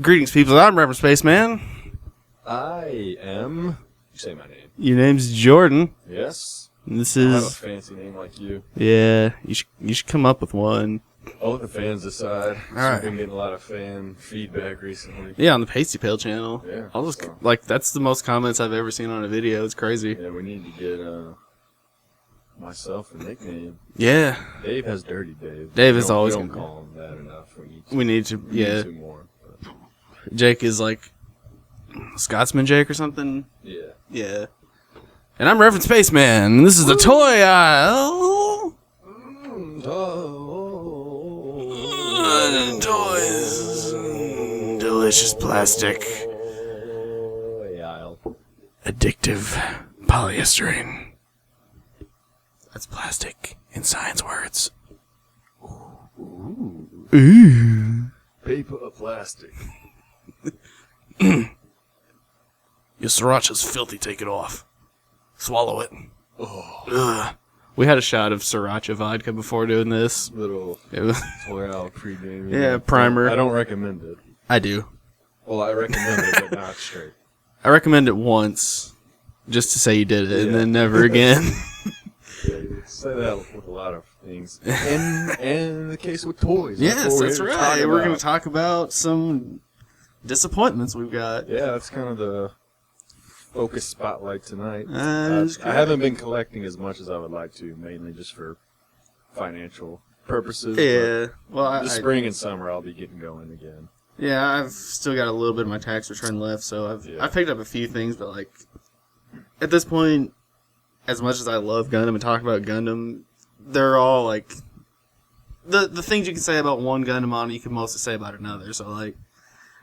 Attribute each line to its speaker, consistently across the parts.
Speaker 1: Greetings, people. I'm Reverend Spaceman.
Speaker 2: I am. You say my name.
Speaker 1: Your name's Jordan.
Speaker 2: Yes.
Speaker 1: And this
Speaker 2: I have a
Speaker 1: is.
Speaker 2: fancy name like you.
Speaker 1: Yeah, you should come up with one.
Speaker 2: I'll let the fans decide.
Speaker 1: Alright.
Speaker 2: I've been getting a lot of fan feedback recently.
Speaker 1: Yeah, on the Pasty Pale channel.
Speaker 2: Yeah,
Speaker 1: I'll just
Speaker 2: so.
Speaker 1: that's the most comments I've ever seen on a video. It's crazy.
Speaker 2: Yeah, we need to get myself a nickname.
Speaker 1: Yeah.
Speaker 2: Dave has Dirty Dave.
Speaker 1: Dave is always
Speaker 2: we don't
Speaker 1: gonna-
Speaker 2: call him that enough.
Speaker 1: We need to.
Speaker 2: We
Speaker 1: Yeah.
Speaker 2: need to more. But
Speaker 1: Jake is like Scotsman Jake or something.
Speaker 2: yeah.
Speaker 1: Yeah. And I'm Reverend Spaceman. And this is the toy aisle. Toys. Delicious plastic. Addictive polyester. That's plastic in science words. Ooh.
Speaker 2: Paper or plastic.
Speaker 1: Your sriracha's filthy. Take it off. Swallow it.
Speaker 2: Oh,
Speaker 1: Ugh. We had a shot of sriracha vodka before doing this.
Speaker 2: little
Speaker 1: It was,
Speaker 2: toy out pregame.
Speaker 1: Yeah, primer.
Speaker 2: I don't recommend it.
Speaker 1: I do.
Speaker 2: Well, I recommend it, but not straight.
Speaker 1: I recommend it once, just to say you did it, and
Speaker 2: Yeah.
Speaker 1: then never again.
Speaker 2: Yeah, you say that with a lot of things. And in the case with toys.
Speaker 1: Yes,
Speaker 2: what we're
Speaker 1: that's
Speaker 2: here to talk
Speaker 1: right. We're going
Speaker 2: about.
Speaker 1: to talk about some disappointments we've got.
Speaker 2: Yeah, that's kind of the focus spotlight tonight.
Speaker 1: That's
Speaker 2: I haven't been collecting as much as I would like to, mainly just for financial purposes.
Speaker 1: Yeah. Well,
Speaker 2: But the spring and summer, I'll be getting going again.
Speaker 1: yeah, I've still got a little bit of my tax return left, so I've picked up a few things, but like at this point, as much as I love Gundam and talk about Gundam, they're all like the things you can say about one Gundam model, you can mostly say about another. So like,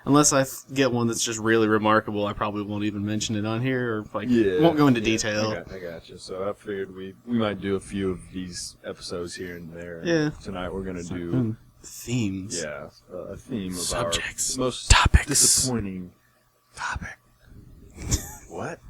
Speaker 1: unless I get one that's just really remarkable, I probably won't even mention it on here, or like won't go into detail.
Speaker 2: I got you. So I figured we might do a few of these episodes here and there. And
Speaker 1: Yeah.
Speaker 2: tonight we're gonna do
Speaker 1: Themes.
Speaker 2: a theme of
Speaker 1: Subjects.
Speaker 2: our most
Speaker 1: Topics.
Speaker 2: disappointing topic. What?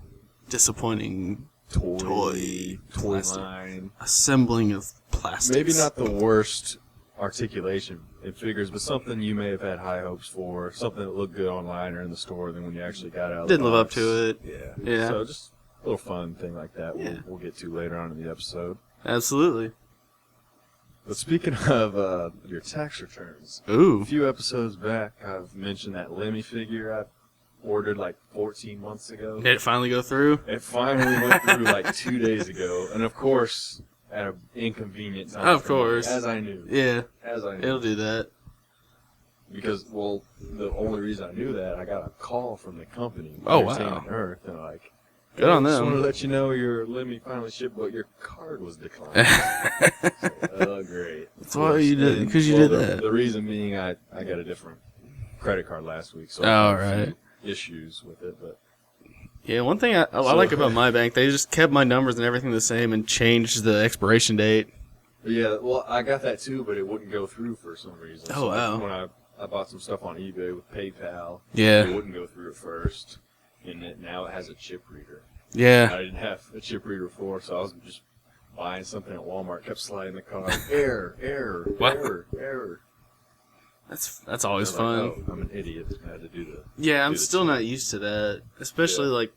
Speaker 1: Disappointing
Speaker 2: Toy
Speaker 1: plastic.
Speaker 2: line.
Speaker 1: assembling of plastics.
Speaker 2: Maybe not the worst articulation in figures, but something you may have had high hopes for, something that looked good online or in the store, then when you actually got out of the
Speaker 1: Didn't live up
Speaker 2: box.
Speaker 1: to it.
Speaker 2: Yeah.
Speaker 1: Yeah.
Speaker 2: So just a little fun thing like that
Speaker 1: Yeah.
Speaker 2: we'll get to later on in the episode.
Speaker 1: Absolutely.
Speaker 2: But speaking of your tax returns, a
Speaker 1: Ooh.
Speaker 2: few episodes back I've mentioned that Lemmy figure I ordered like 14 months ago.
Speaker 1: Did it finally go through?
Speaker 2: It finally went through like 2 days ago, and of course, at an inconvenient time.
Speaker 1: Of
Speaker 2: for me,
Speaker 1: course.
Speaker 2: As I knew.
Speaker 1: Yeah,
Speaker 2: As I knew.
Speaker 1: it'll do that.
Speaker 2: Because, well, the only reason I knew that, I got a call from the company.
Speaker 1: Oh, wow.
Speaker 2: Entertainment Earth, and like,
Speaker 1: Good on
Speaker 2: just
Speaker 1: them.
Speaker 2: want to let you know your Lemmy finally shipped, but your card was declined. Oh, great.
Speaker 1: That's why you did,
Speaker 2: And,
Speaker 1: because you
Speaker 2: well,
Speaker 1: did
Speaker 2: the,
Speaker 1: that.
Speaker 2: The reason being, I got a different credit card last week, so
Speaker 1: Oh,
Speaker 2: I had a
Speaker 1: right.
Speaker 2: few issues with it, but
Speaker 1: Yeah, one thing I like about my bank, they just kept my numbers and everything the same and changed the expiration date.
Speaker 2: yeah, well, I got that too, but it wouldn't go through for some reason.
Speaker 1: Oh, wow.
Speaker 2: When I bought some stuff on eBay with PayPal,
Speaker 1: Yeah.
Speaker 2: it wouldn't go through at first, and now it has a chip reader.
Speaker 1: Yeah.
Speaker 2: I didn't have a chip reader before, so I was just buying something at Walmart, kept sliding the card. Error.
Speaker 1: What?
Speaker 2: Error.
Speaker 1: That's always
Speaker 2: I was
Speaker 1: fun.
Speaker 2: like, oh, I'm an idiot. I had to do the.
Speaker 1: Yeah, I'm
Speaker 2: do the
Speaker 1: still
Speaker 2: chip.
Speaker 1: not used to that. Especially
Speaker 2: Yeah.
Speaker 1: like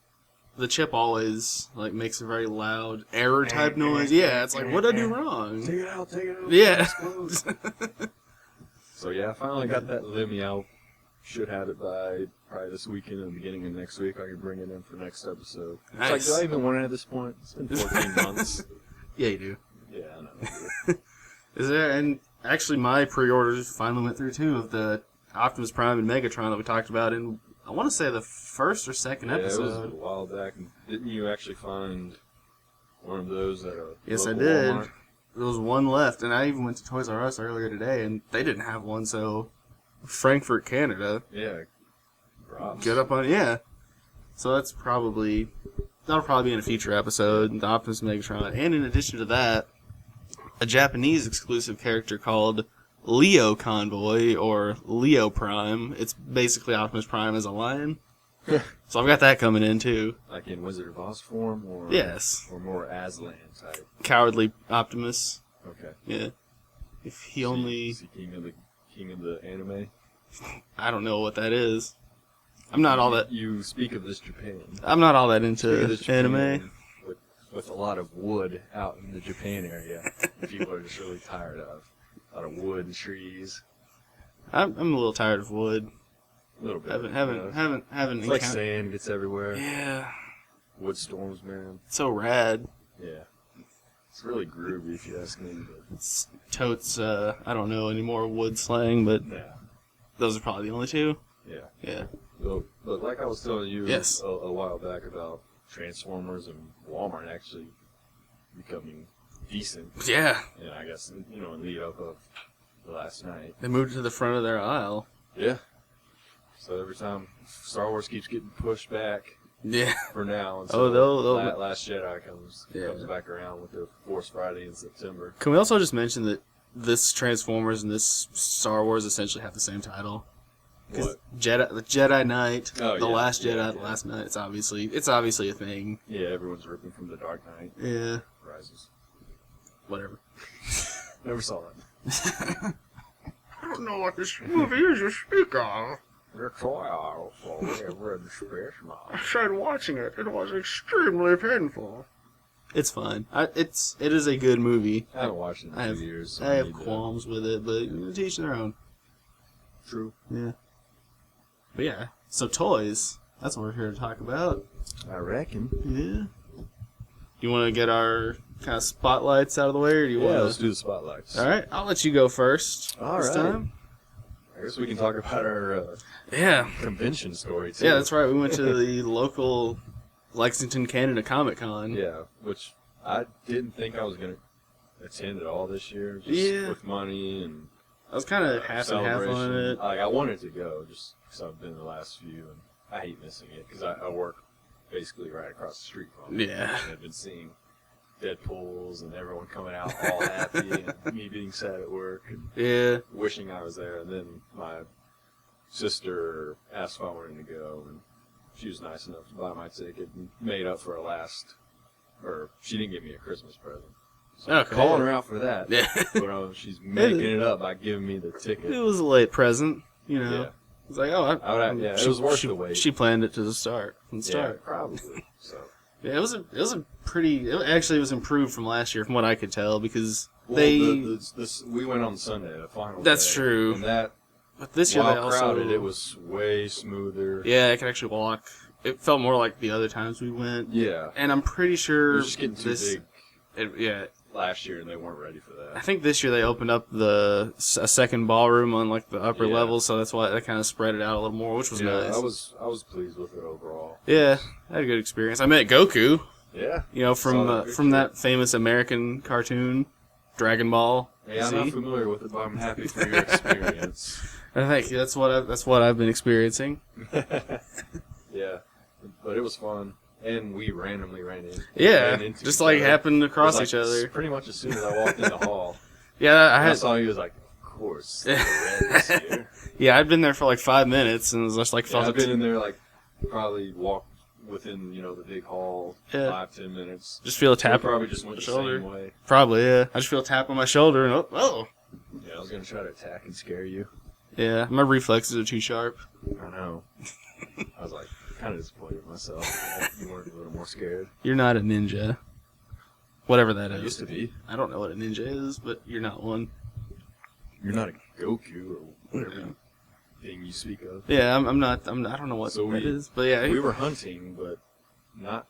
Speaker 1: the chip always like makes a very loud error type noise. Yeah, it's like what did I do wrong?
Speaker 2: Take it out.
Speaker 1: Yeah.
Speaker 2: It's closed. So yeah, I finally got that Lemmy out. Should have it by probably this weekend and the beginning of next week. I can bring it in for next episode.
Speaker 1: Nice.
Speaker 2: It's like, do I even want it at this point? It's been 14 months.
Speaker 1: Yeah, you do.
Speaker 2: Yeah, I know.
Speaker 1: Is there? And actually, my pre-orders finally went through too of the Optimus Prime and Megatron that we talked about in, I want to say, the first or second
Speaker 2: Yeah, it was a
Speaker 1: episode.
Speaker 2: while back. Didn't you actually find one of those at a
Speaker 1: Yes, I
Speaker 2: local
Speaker 1: did.
Speaker 2: Walmart?
Speaker 1: There was one left, and I even went to Toys R Us earlier today, and they didn't have one. So, Frankfurt, Canada,
Speaker 2: Yeah. Props.
Speaker 1: get up on So that'll probably be in a future episode. The Optimus Megatron, and in addition to that, a Japanese exclusive character called Leo Convoy or Leo Prime. It's basically Optimus Prime as a lion. So I've got that coming in too.
Speaker 2: Like in Wizard of Oz form, or
Speaker 1: Yes.
Speaker 2: or more Aslan type.
Speaker 1: Cowardly Optimus.
Speaker 2: Okay.
Speaker 1: Yeah. If he only.
Speaker 2: Is he king of the anime?
Speaker 1: I don't know what that is. I'm not all that.
Speaker 2: You speak of this Japan.
Speaker 1: I'm not all that into
Speaker 2: Speak of this Japan
Speaker 1: anime.
Speaker 2: With a lot of wood out in the Japan area. People are just really tired of. A lot of wood and trees.
Speaker 1: I'm a little tired of wood.
Speaker 2: A little bit.
Speaker 1: Haven't.
Speaker 2: It's like sand gets everywhere.
Speaker 1: Yeah.
Speaker 2: Wood storms, man.
Speaker 1: It's so rad.
Speaker 2: Yeah. It's really groovy if you ask me. But
Speaker 1: It's totes. I don't know any more wood slang, but
Speaker 2: yeah.
Speaker 1: those are probably the only two.
Speaker 2: Yeah.
Speaker 1: Yeah.
Speaker 2: So, but like I was telling you
Speaker 1: Yes.
Speaker 2: a while back about Transformers and Walmart actually becoming decent.
Speaker 1: Yeah.
Speaker 2: And I guess, in lead up of the last night.
Speaker 1: They moved to the front of their aisle.
Speaker 2: Yeah. So every time Star Wars keeps getting pushed back
Speaker 1: Yeah.
Speaker 2: for now, and
Speaker 1: Oh, they'll
Speaker 2: Last Jedi comes back around with the Force Friday in September.
Speaker 1: Can we also just mention that this Transformers and this Star Wars essentially have the same title?
Speaker 2: What?
Speaker 1: The Jedi Knight,
Speaker 2: Oh,
Speaker 1: the
Speaker 2: yeah.
Speaker 1: Last Jedi,
Speaker 2: Yeah,
Speaker 1: the
Speaker 2: yeah.
Speaker 1: Last Night. It's obviously a thing.
Speaker 2: Yeah, everyone's ripping from the Dark Knight
Speaker 1: Yeah.
Speaker 2: Rises.
Speaker 1: Whatever.
Speaker 2: Never saw that.
Speaker 1: I don't know what this movie is you speak of.
Speaker 2: That's why I also read the SPACEMENT.
Speaker 1: I tried watching it. It was extremely painful. It's fine. It is a good movie.
Speaker 2: I haven't watched it in 2 years. So
Speaker 1: I have
Speaker 2: need to-
Speaker 1: qualms with it, but to each their own.
Speaker 2: True.
Speaker 1: Yeah. But yeah, so toys. That's what we're here to talk about.
Speaker 2: I reckon.
Speaker 1: Yeah. You want to get our kind of spotlights out of the way, or do you want
Speaker 2: let's
Speaker 1: to?
Speaker 2: do the spotlights.
Speaker 1: All right, I'll let you go first.
Speaker 2: All
Speaker 1: this
Speaker 2: right.
Speaker 1: time.
Speaker 2: I guess we can talk about our
Speaker 1: Yeah.
Speaker 2: convention story, too.
Speaker 1: Yeah, that's right. We went to the local Lexington, Canada Comic Con.
Speaker 2: Yeah, which I didn't think I was going to attend at all this year. Just
Speaker 1: Yeah.
Speaker 2: with money and
Speaker 1: I was kind of half and half on
Speaker 2: celebration.
Speaker 1: it.
Speaker 2: Like, I wanted to go just because I've been the last few, and I hate missing it because I work basically right across the street from it.
Speaker 1: Yeah.
Speaker 2: And I've been seeing Deadpools and everyone coming out all happy and me being sad at work and
Speaker 1: Yeah.
Speaker 2: wishing I was there. And then my sister asked if I wanted to go, and she was nice enough to buy my ticket and made up for she didn't give me a Christmas present. So I'm
Speaker 1: Okay.
Speaker 2: calling her out for that.
Speaker 1: Yeah.
Speaker 2: But she's making it up by giving me the
Speaker 1: It
Speaker 2: ticket.
Speaker 1: was a late present, you know.
Speaker 2: Yeah.
Speaker 1: It's like, oh,
Speaker 2: it was worth the wait.
Speaker 1: She planned it to the start. From the
Speaker 2: Yeah,
Speaker 1: start.
Speaker 2: probably. So.
Speaker 1: Yeah, it was a pretty. It was improved from last year, from what I could tell, because
Speaker 2: Well,
Speaker 1: they.
Speaker 2: we went on Sunday, the final
Speaker 1: That's
Speaker 2: day,
Speaker 1: true.
Speaker 2: And that,
Speaker 1: But this year they
Speaker 2: while
Speaker 1: also.
Speaker 2: crowded, it was way smoother.
Speaker 1: Yeah, I could actually walk. It felt more like the other times we went.
Speaker 2: Yeah.
Speaker 1: And I'm pretty
Speaker 2: It
Speaker 1: sure
Speaker 2: was just getting too big
Speaker 1: yeah,
Speaker 2: last year, and they weren't ready for
Speaker 1: I
Speaker 2: that.
Speaker 1: think this year they opened up a second ballroom on like the upper
Speaker 2: Yeah.
Speaker 1: level, so that's why that kind of spread it out a little more, which was
Speaker 2: Yeah,
Speaker 1: nice.
Speaker 2: I was pleased with it overall.
Speaker 1: Yeah, I had a good experience. I met Goku.
Speaker 2: Yeah.
Speaker 1: You know,
Speaker 2: Saw that
Speaker 1: from
Speaker 2: picture.
Speaker 1: that famous American cartoon, Dragon Ball.
Speaker 2: Yeah, I'm
Speaker 1: Z.
Speaker 2: not familiar with it, but I'm happy for your experience.
Speaker 1: I think that's what I've been experiencing.
Speaker 2: Yeah, but it was fun, and we randomly ran
Speaker 1: Yeah,
Speaker 2: into
Speaker 1: just
Speaker 2: each
Speaker 1: like
Speaker 2: other.
Speaker 1: happened
Speaker 2: It was
Speaker 1: across
Speaker 2: like
Speaker 1: each other.
Speaker 2: Pretty much as soon as I walked in the hall,
Speaker 1: Yeah,
Speaker 2: I saw you. Was like, of course, the Reds here.
Speaker 1: Yeah, I'd been there for like 5 minutes and it was just like
Speaker 2: Yeah,
Speaker 1: felt
Speaker 2: I've been in there like probably walked within the big hall 5-10 minutes.
Speaker 1: just feel a tap
Speaker 2: We probably
Speaker 1: on
Speaker 2: just went
Speaker 1: the
Speaker 2: the
Speaker 1: shoulder.
Speaker 2: same way.
Speaker 1: Probably, yeah. I just feel a tap on my shoulder and oh.
Speaker 2: Yeah, I was gonna try to attack and scare you.
Speaker 1: Yeah, my reflexes are too sharp.
Speaker 2: I know. I was like kind of disappointed in myself. You weren't a little more scared.
Speaker 1: You're not a ninja. Whatever that
Speaker 2: I
Speaker 1: is.
Speaker 2: used to be.
Speaker 1: I don't know what a ninja is, but you're not one.
Speaker 2: You're not a Goku or whatever thing you speak of.
Speaker 1: Yeah, I'm not. I don't know what
Speaker 2: So
Speaker 1: that is, but yeah,
Speaker 2: We were hunting, but not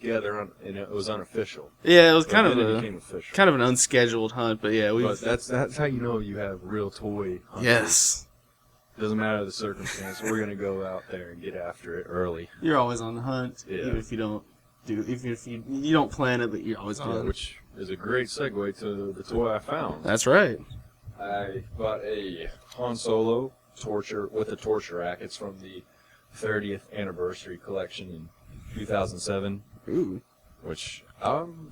Speaker 2: together, and it was unofficial.
Speaker 1: yeah, it was
Speaker 2: But
Speaker 1: kind
Speaker 2: then it
Speaker 1: of
Speaker 2: became official.
Speaker 1: an unscheduled hunt, but yeah, we.
Speaker 2: But that's how you know you have real toy hunters.
Speaker 1: Yes,
Speaker 2: Doesn't matter the circumstance. We're gonna go out there and get after it early.
Speaker 1: you're always on the hunt,
Speaker 2: Yeah.
Speaker 1: even if you don't even if you don't plan it, but you're always on.
Speaker 2: Which is a great segue to the toy I found.
Speaker 1: That's right.
Speaker 2: I bought a Han Solo with a torture rack. It's from the 30th anniversary collection in 2007.
Speaker 1: Ooh,
Speaker 2: Which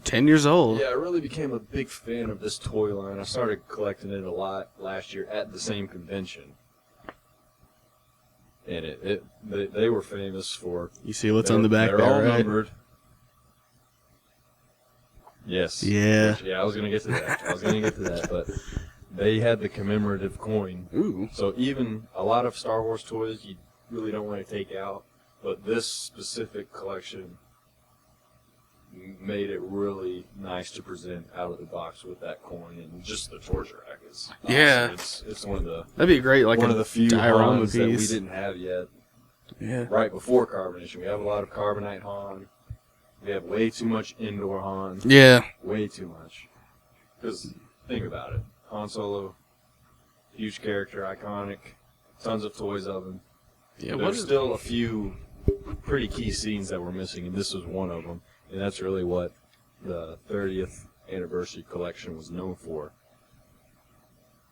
Speaker 1: 10 years old.
Speaker 2: yeah, I really became a big fan of this toy line. I started collecting it a lot last year at the same convention. And they were famous for.
Speaker 1: You see what's on the back
Speaker 2: they're
Speaker 1: there,
Speaker 2: all
Speaker 1: right?
Speaker 2: numbered. Yes.
Speaker 1: Yeah.
Speaker 2: I was gonna get to that. But they had the commemorative coin.
Speaker 1: Ooh.
Speaker 2: So even a lot of Star Wars toys you really don't want to take out, but this specific collection made it really nice to present out of the box with that coin, and just the torture rack is awesome.
Speaker 1: Yeah.
Speaker 2: It's one of the
Speaker 1: That'd be great, like
Speaker 2: one of the few
Speaker 1: diorama
Speaker 2: Hans that we
Speaker 1: piece.
Speaker 2: didn't have yet.
Speaker 1: Yeah.
Speaker 2: Right before carbonation, we have a lot of carbonite Han. We have way too much indoor Han.
Speaker 1: Yeah.
Speaker 2: Way too much. Because think about it, Han Solo, huge character, iconic, tons of toys of him.
Speaker 1: Yeah.
Speaker 2: There's still a few pretty key scenes that we're missing, and this was one of them. And that's really what the 30th anniversary collection was known for.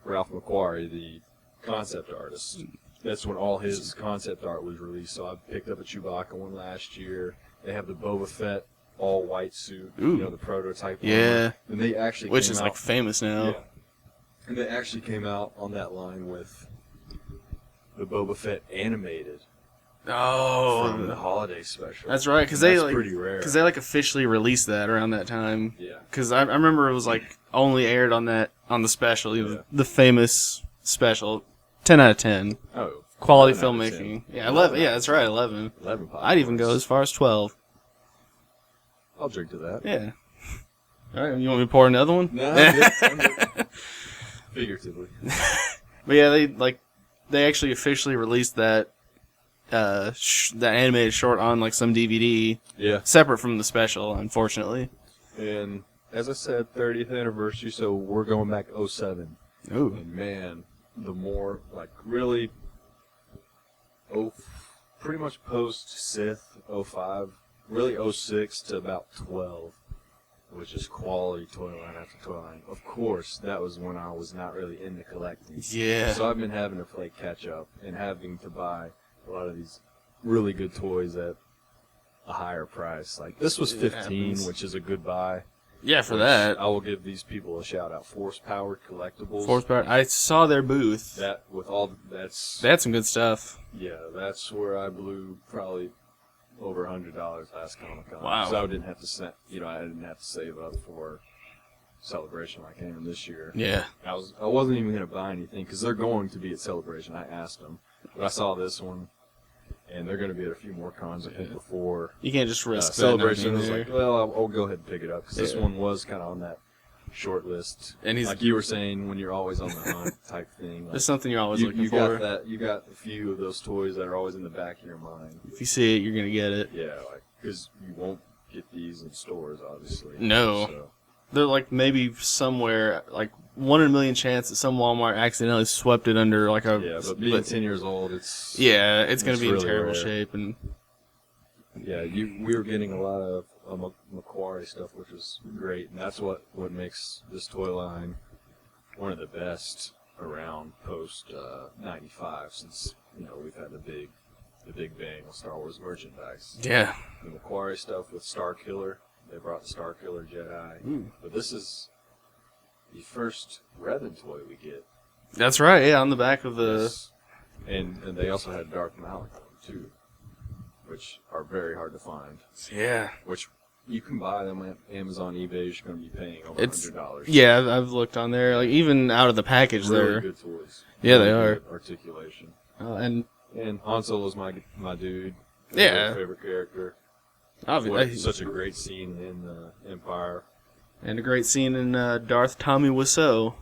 Speaker 2: Ralph McQuarrie, the concept artist, that's when all his concept art was released. So I picked up a Chewbacca one last year. They have the Boba Fett all white suit,
Speaker 1: Ooh.
Speaker 2: you know, the prototype.
Speaker 1: Yeah.
Speaker 2: One. And they actually
Speaker 1: Which
Speaker 2: came
Speaker 1: is
Speaker 2: out,
Speaker 1: like famous now.
Speaker 2: Yeah. And they actually came out on that line with the Boba Fett animated.
Speaker 1: Oh,
Speaker 2: From the holiday special.
Speaker 1: that's right. Because
Speaker 2: that's
Speaker 1: they
Speaker 2: pretty rare.
Speaker 1: Because they like officially released that around that time.
Speaker 2: Yeah.
Speaker 1: Because I remember it was like only aired on the special,
Speaker 2: Yeah.
Speaker 1: the famous special. 10 out of 10.
Speaker 2: Oh,
Speaker 1: Quality
Speaker 2: 11 out of
Speaker 1: filmmaking.
Speaker 2: 10.
Speaker 1: Yeah, 11. Yeah, that's right. 11.
Speaker 2: 11 pop
Speaker 1: I'd even go
Speaker 2: points.
Speaker 1: as far as 12.
Speaker 2: I'll drink to that.
Speaker 1: Yeah. All right. You want me to pour another one?
Speaker 2: No, I'm good. I'm good. Figuratively.
Speaker 1: But yeah, they actually officially released that that animated short on like some DVD,
Speaker 2: Yeah.
Speaker 1: separate from the special, unfortunately.
Speaker 2: And as I said, 30th anniversary, so we're going back 07.
Speaker 1: Ooh.
Speaker 2: And man, the more, like, really, pretty much post-Sith, 05, really 06 to about 12, which is quality toy line after toy line. Of course, that was when I was not really into collecting.
Speaker 1: Yeah.
Speaker 2: So I've been having to play catch-up and having to buy a lot of these really good toys at a higher price. Like, this was 15,
Speaker 1: happens.
Speaker 2: which is a good buy.
Speaker 1: Yeah, for
Speaker 2: Which
Speaker 1: that.
Speaker 2: I will give these people a shout out. Force Powered Collectibles.
Speaker 1: Force Power. I saw their booth.
Speaker 2: That with all that's
Speaker 1: They had some good stuff.
Speaker 2: yeah, that's where I blew probably over $100 last Comic-Con.
Speaker 1: Wow.
Speaker 2: So I didn't have to I didn't have to save up for Celebration like I am this year.
Speaker 1: Yeah.
Speaker 2: I wasn't even gonna buy anything because they're going to be at Celebration. I asked them, but I saw this one, and they're going to be at a few more cons I think before
Speaker 1: You can't just risk that
Speaker 2: Celebration. I
Speaker 1: not
Speaker 2: was
Speaker 1: being
Speaker 2: like,
Speaker 1: there.
Speaker 2: well, I'll go ahead and pick it up because this
Speaker 1: Yeah.
Speaker 2: one was kind of on that short list.
Speaker 1: And he's
Speaker 2: like you were saying when you're always on the hunt type thing. Like,
Speaker 1: there's something you're always looking
Speaker 2: you
Speaker 1: for.
Speaker 2: got that. You got a few of those toys that are always in the back of your mind.
Speaker 1: If you see it, you're gonna get it.
Speaker 2: Yeah, like because you won't get these in stores, obviously.
Speaker 1: No.
Speaker 2: So,
Speaker 1: They're like maybe somewhere, like 1 in a million chance that some Walmart accidentally swept it under like a.
Speaker 2: yeah, but being 10 years old, it's
Speaker 1: Yeah, it's gonna
Speaker 2: It's
Speaker 1: be in
Speaker 2: really
Speaker 1: terrible
Speaker 2: rare.
Speaker 1: shape, and
Speaker 2: yeah. We were getting a lot of Macquarie stuff, which was great, and that's what makes this toy line one of the best around post '95, since we've had the big bang of Star Wars merchandise.
Speaker 1: yeah.
Speaker 2: The Macquarie stuff with Star Killer, they brought the Star Killer Jedi,
Speaker 1: Ooh.
Speaker 2: but this is the first Revan toy we get.
Speaker 1: That's right. Yeah, on the back of the.
Speaker 2: Yes. And they also had Darth Malik too, which are very hard to find.
Speaker 1: Yeah.
Speaker 2: Which you can buy them at Amazon, eBay. You're going to be paying over
Speaker 1: It's
Speaker 2: $100.
Speaker 1: Yeah, I've looked on there. Like even out of the package,
Speaker 2: really
Speaker 1: they're
Speaker 2: good toys.
Speaker 1: Yeah, they
Speaker 2: Really
Speaker 1: are.
Speaker 2: good articulation.
Speaker 1: And
Speaker 2: And Han Solo's my dude.
Speaker 1: Yeah.
Speaker 2: My favorite character.
Speaker 1: obviously,
Speaker 2: Such a great scene in Empire.
Speaker 1: and a great scene in Darth Tommy Wiseau.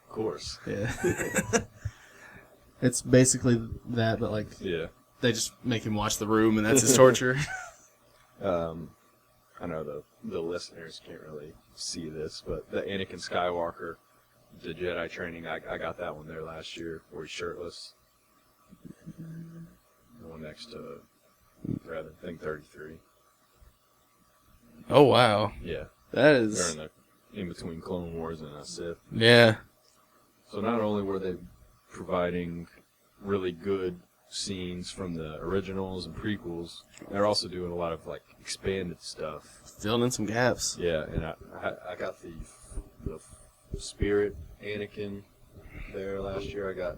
Speaker 2: Of course.
Speaker 1: Yeah. It's basically that, but like
Speaker 2: Yeah.
Speaker 1: they just make him watch The Room, and that's his torture.
Speaker 2: I know the listeners can't really see this, but the Anakin Skywalker, the Jedi training, I got that one there last year where he's shirtless. The one next to thing 33.
Speaker 1: Oh wow,
Speaker 2: Yeah.
Speaker 1: that
Speaker 2: They're
Speaker 1: is
Speaker 2: in between Clone Wars and Sith.
Speaker 1: yeah.
Speaker 2: So not only were they providing really good scenes from the originals and prequels, they're also doing a lot of like expanded stuff.
Speaker 1: Filling in some gaps.
Speaker 2: Yeah, and I got the Spirit Anakin there last year. I got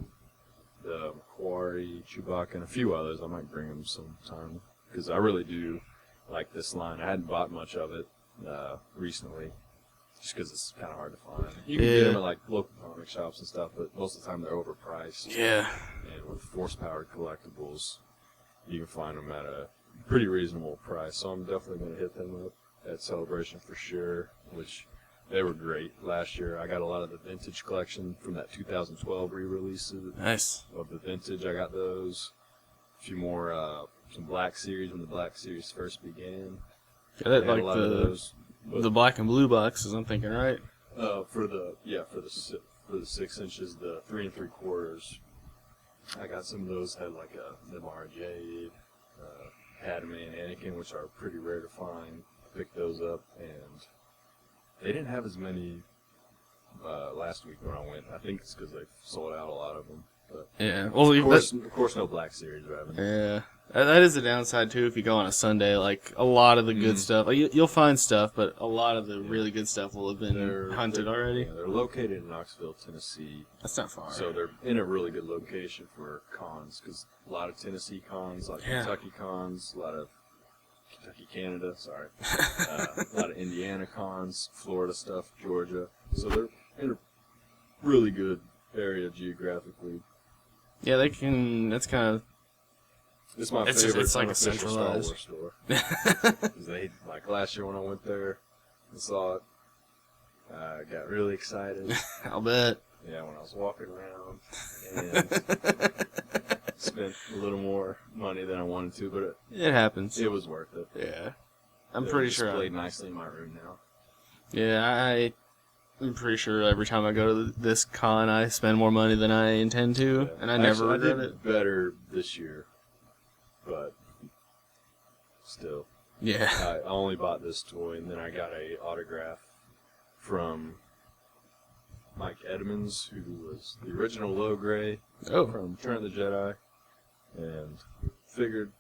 Speaker 2: the Macquarie, Chewbacca, and a few others. I might bring them sometime because I really do like this line. I hadn't bought much of it recently, just because it's kind of hard to find. You can get them at like local comic shops and stuff, but most of the time they're overpriced.
Speaker 1: Yeah.
Speaker 2: And with force-powered collectibles, you can find them at a pretty reasonable price. So I'm definitely going to hit them up at Celebration for sure, which they were great last year. I got a lot of the vintage collection from that 2012 re-release of the vintage. I got those. A few more, some Black Series when the Black Series first began.
Speaker 1: Yeah, that, like the black and blue boxes, I'm thinking, right?
Speaker 2: For the 6 inches, the 3 3/4. I got some of those had like the Mara Jade, Padme and Anakin, which are pretty rare to find. I picked those up, and they didn't have as many last week when I went. I think it's because they sold out a lot of them. But
Speaker 1: yeah, well,
Speaker 2: of course, no Black Series revenue.
Speaker 1: Yeah, that is a downside too. If you go on a Sunday, like a lot of the good stuff, like you'll find stuff, but a lot of the really good stuff will have been hunted already.
Speaker 2: Yeah, they're located in Knoxville, Tennessee.
Speaker 1: That's not far.
Speaker 2: So they're in a really good location for cons, because a lot of Tennessee cons, like Kentucky cons, a lot of Kentucky, Canada, sorry, a lot of Indiana cons, Florida stuff, Georgia. So they're in a really good area geographically.
Speaker 1: Yeah, they can. That's kind of.
Speaker 2: It's my favorite.
Speaker 1: It's like a
Speaker 2: centralized Star Wars store. Because they, like last year when I went there and saw it, I got really excited.
Speaker 1: I'll bet.
Speaker 2: Yeah, when I was walking around and spent a little more money than I wanted to, but
Speaker 1: it happens.
Speaker 2: It was worth it.
Speaker 1: Yeah, I'm pretty sure.
Speaker 2: Displayed nicely in my room now.
Speaker 1: Yeah, I'm pretty sure every time I go to this con, I spend more money than I intend to, and I never regret it.
Speaker 2: Better this year, but still.
Speaker 1: Yeah.
Speaker 2: I only bought this toy, and then I got a autograph from Mike Edmonds, who was the original Low Gray from Return of the Jedi, and figured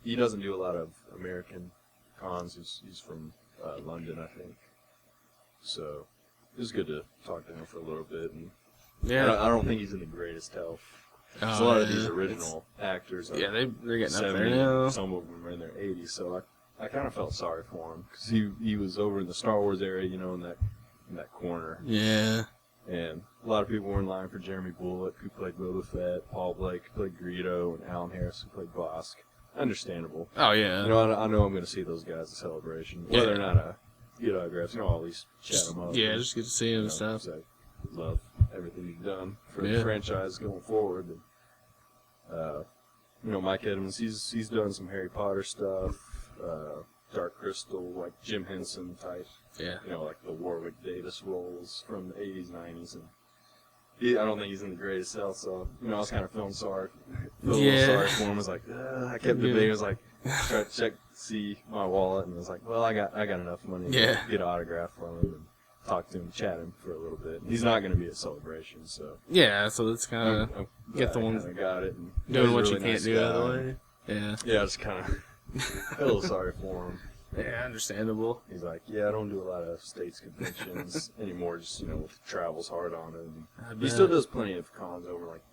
Speaker 2: he doesn't do a lot of American cons. He's from London, I think. So it was good to talk to him for a little bit, and I don't think he's in the greatest health. There's a lot of these original actors.
Speaker 1: They're getting
Speaker 2: 70,
Speaker 1: up there now.
Speaker 2: Some of them are in their 80s, so I kind of felt sorry for him because he was over in the Star Wars area, you know, in that corner.
Speaker 1: Yeah.
Speaker 2: And a lot of people were in line for Jeremy Bullock, who played Boba Fett, Paul Blake, who played Greedo, and Alan Harris, who played Bosk. Understandable.
Speaker 1: Oh yeah.
Speaker 2: You know, I know I'm going to see those guys at Celebration, whether or not I get autographs. You know, I'll at least chat them up.
Speaker 1: Yeah, just get to see him and stuff.
Speaker 2: I love everything you've done for the franchise going forward. And, you know, Mike Edmonds, he's done some Harry Potter stuff, Dark Crystal, like Jim Henson type.
Speaker 1: Yeah.
Speaker 2: You know, like the Warwick Davis roles from the 80s, 90s. And I don't think he's in the greatest health, so, you know, I was kind of feeling sorry. A little sorry for him. I was like, I kept debating. I was like, tried to check to see my wallet, and I was like, well, I got enough money to get an autograph from him and talk to him, chat him for a little bit. And he's not going to be at Celebration, so.
Speaker 1: Yeah, so that's kind of get the ones
Speaker 2: got it. And
Speaker 1: doing what you can't do out of the way. Yeah.
Speaker 2: Yeah, I just kind of felt a little sorry for him.
Speaker 1: Yeah, understandable.
Speaker 2: He's like, I don't do a lot of states conventions anymore. Just, you know, travels hard on it. And he still does plenty of cons over like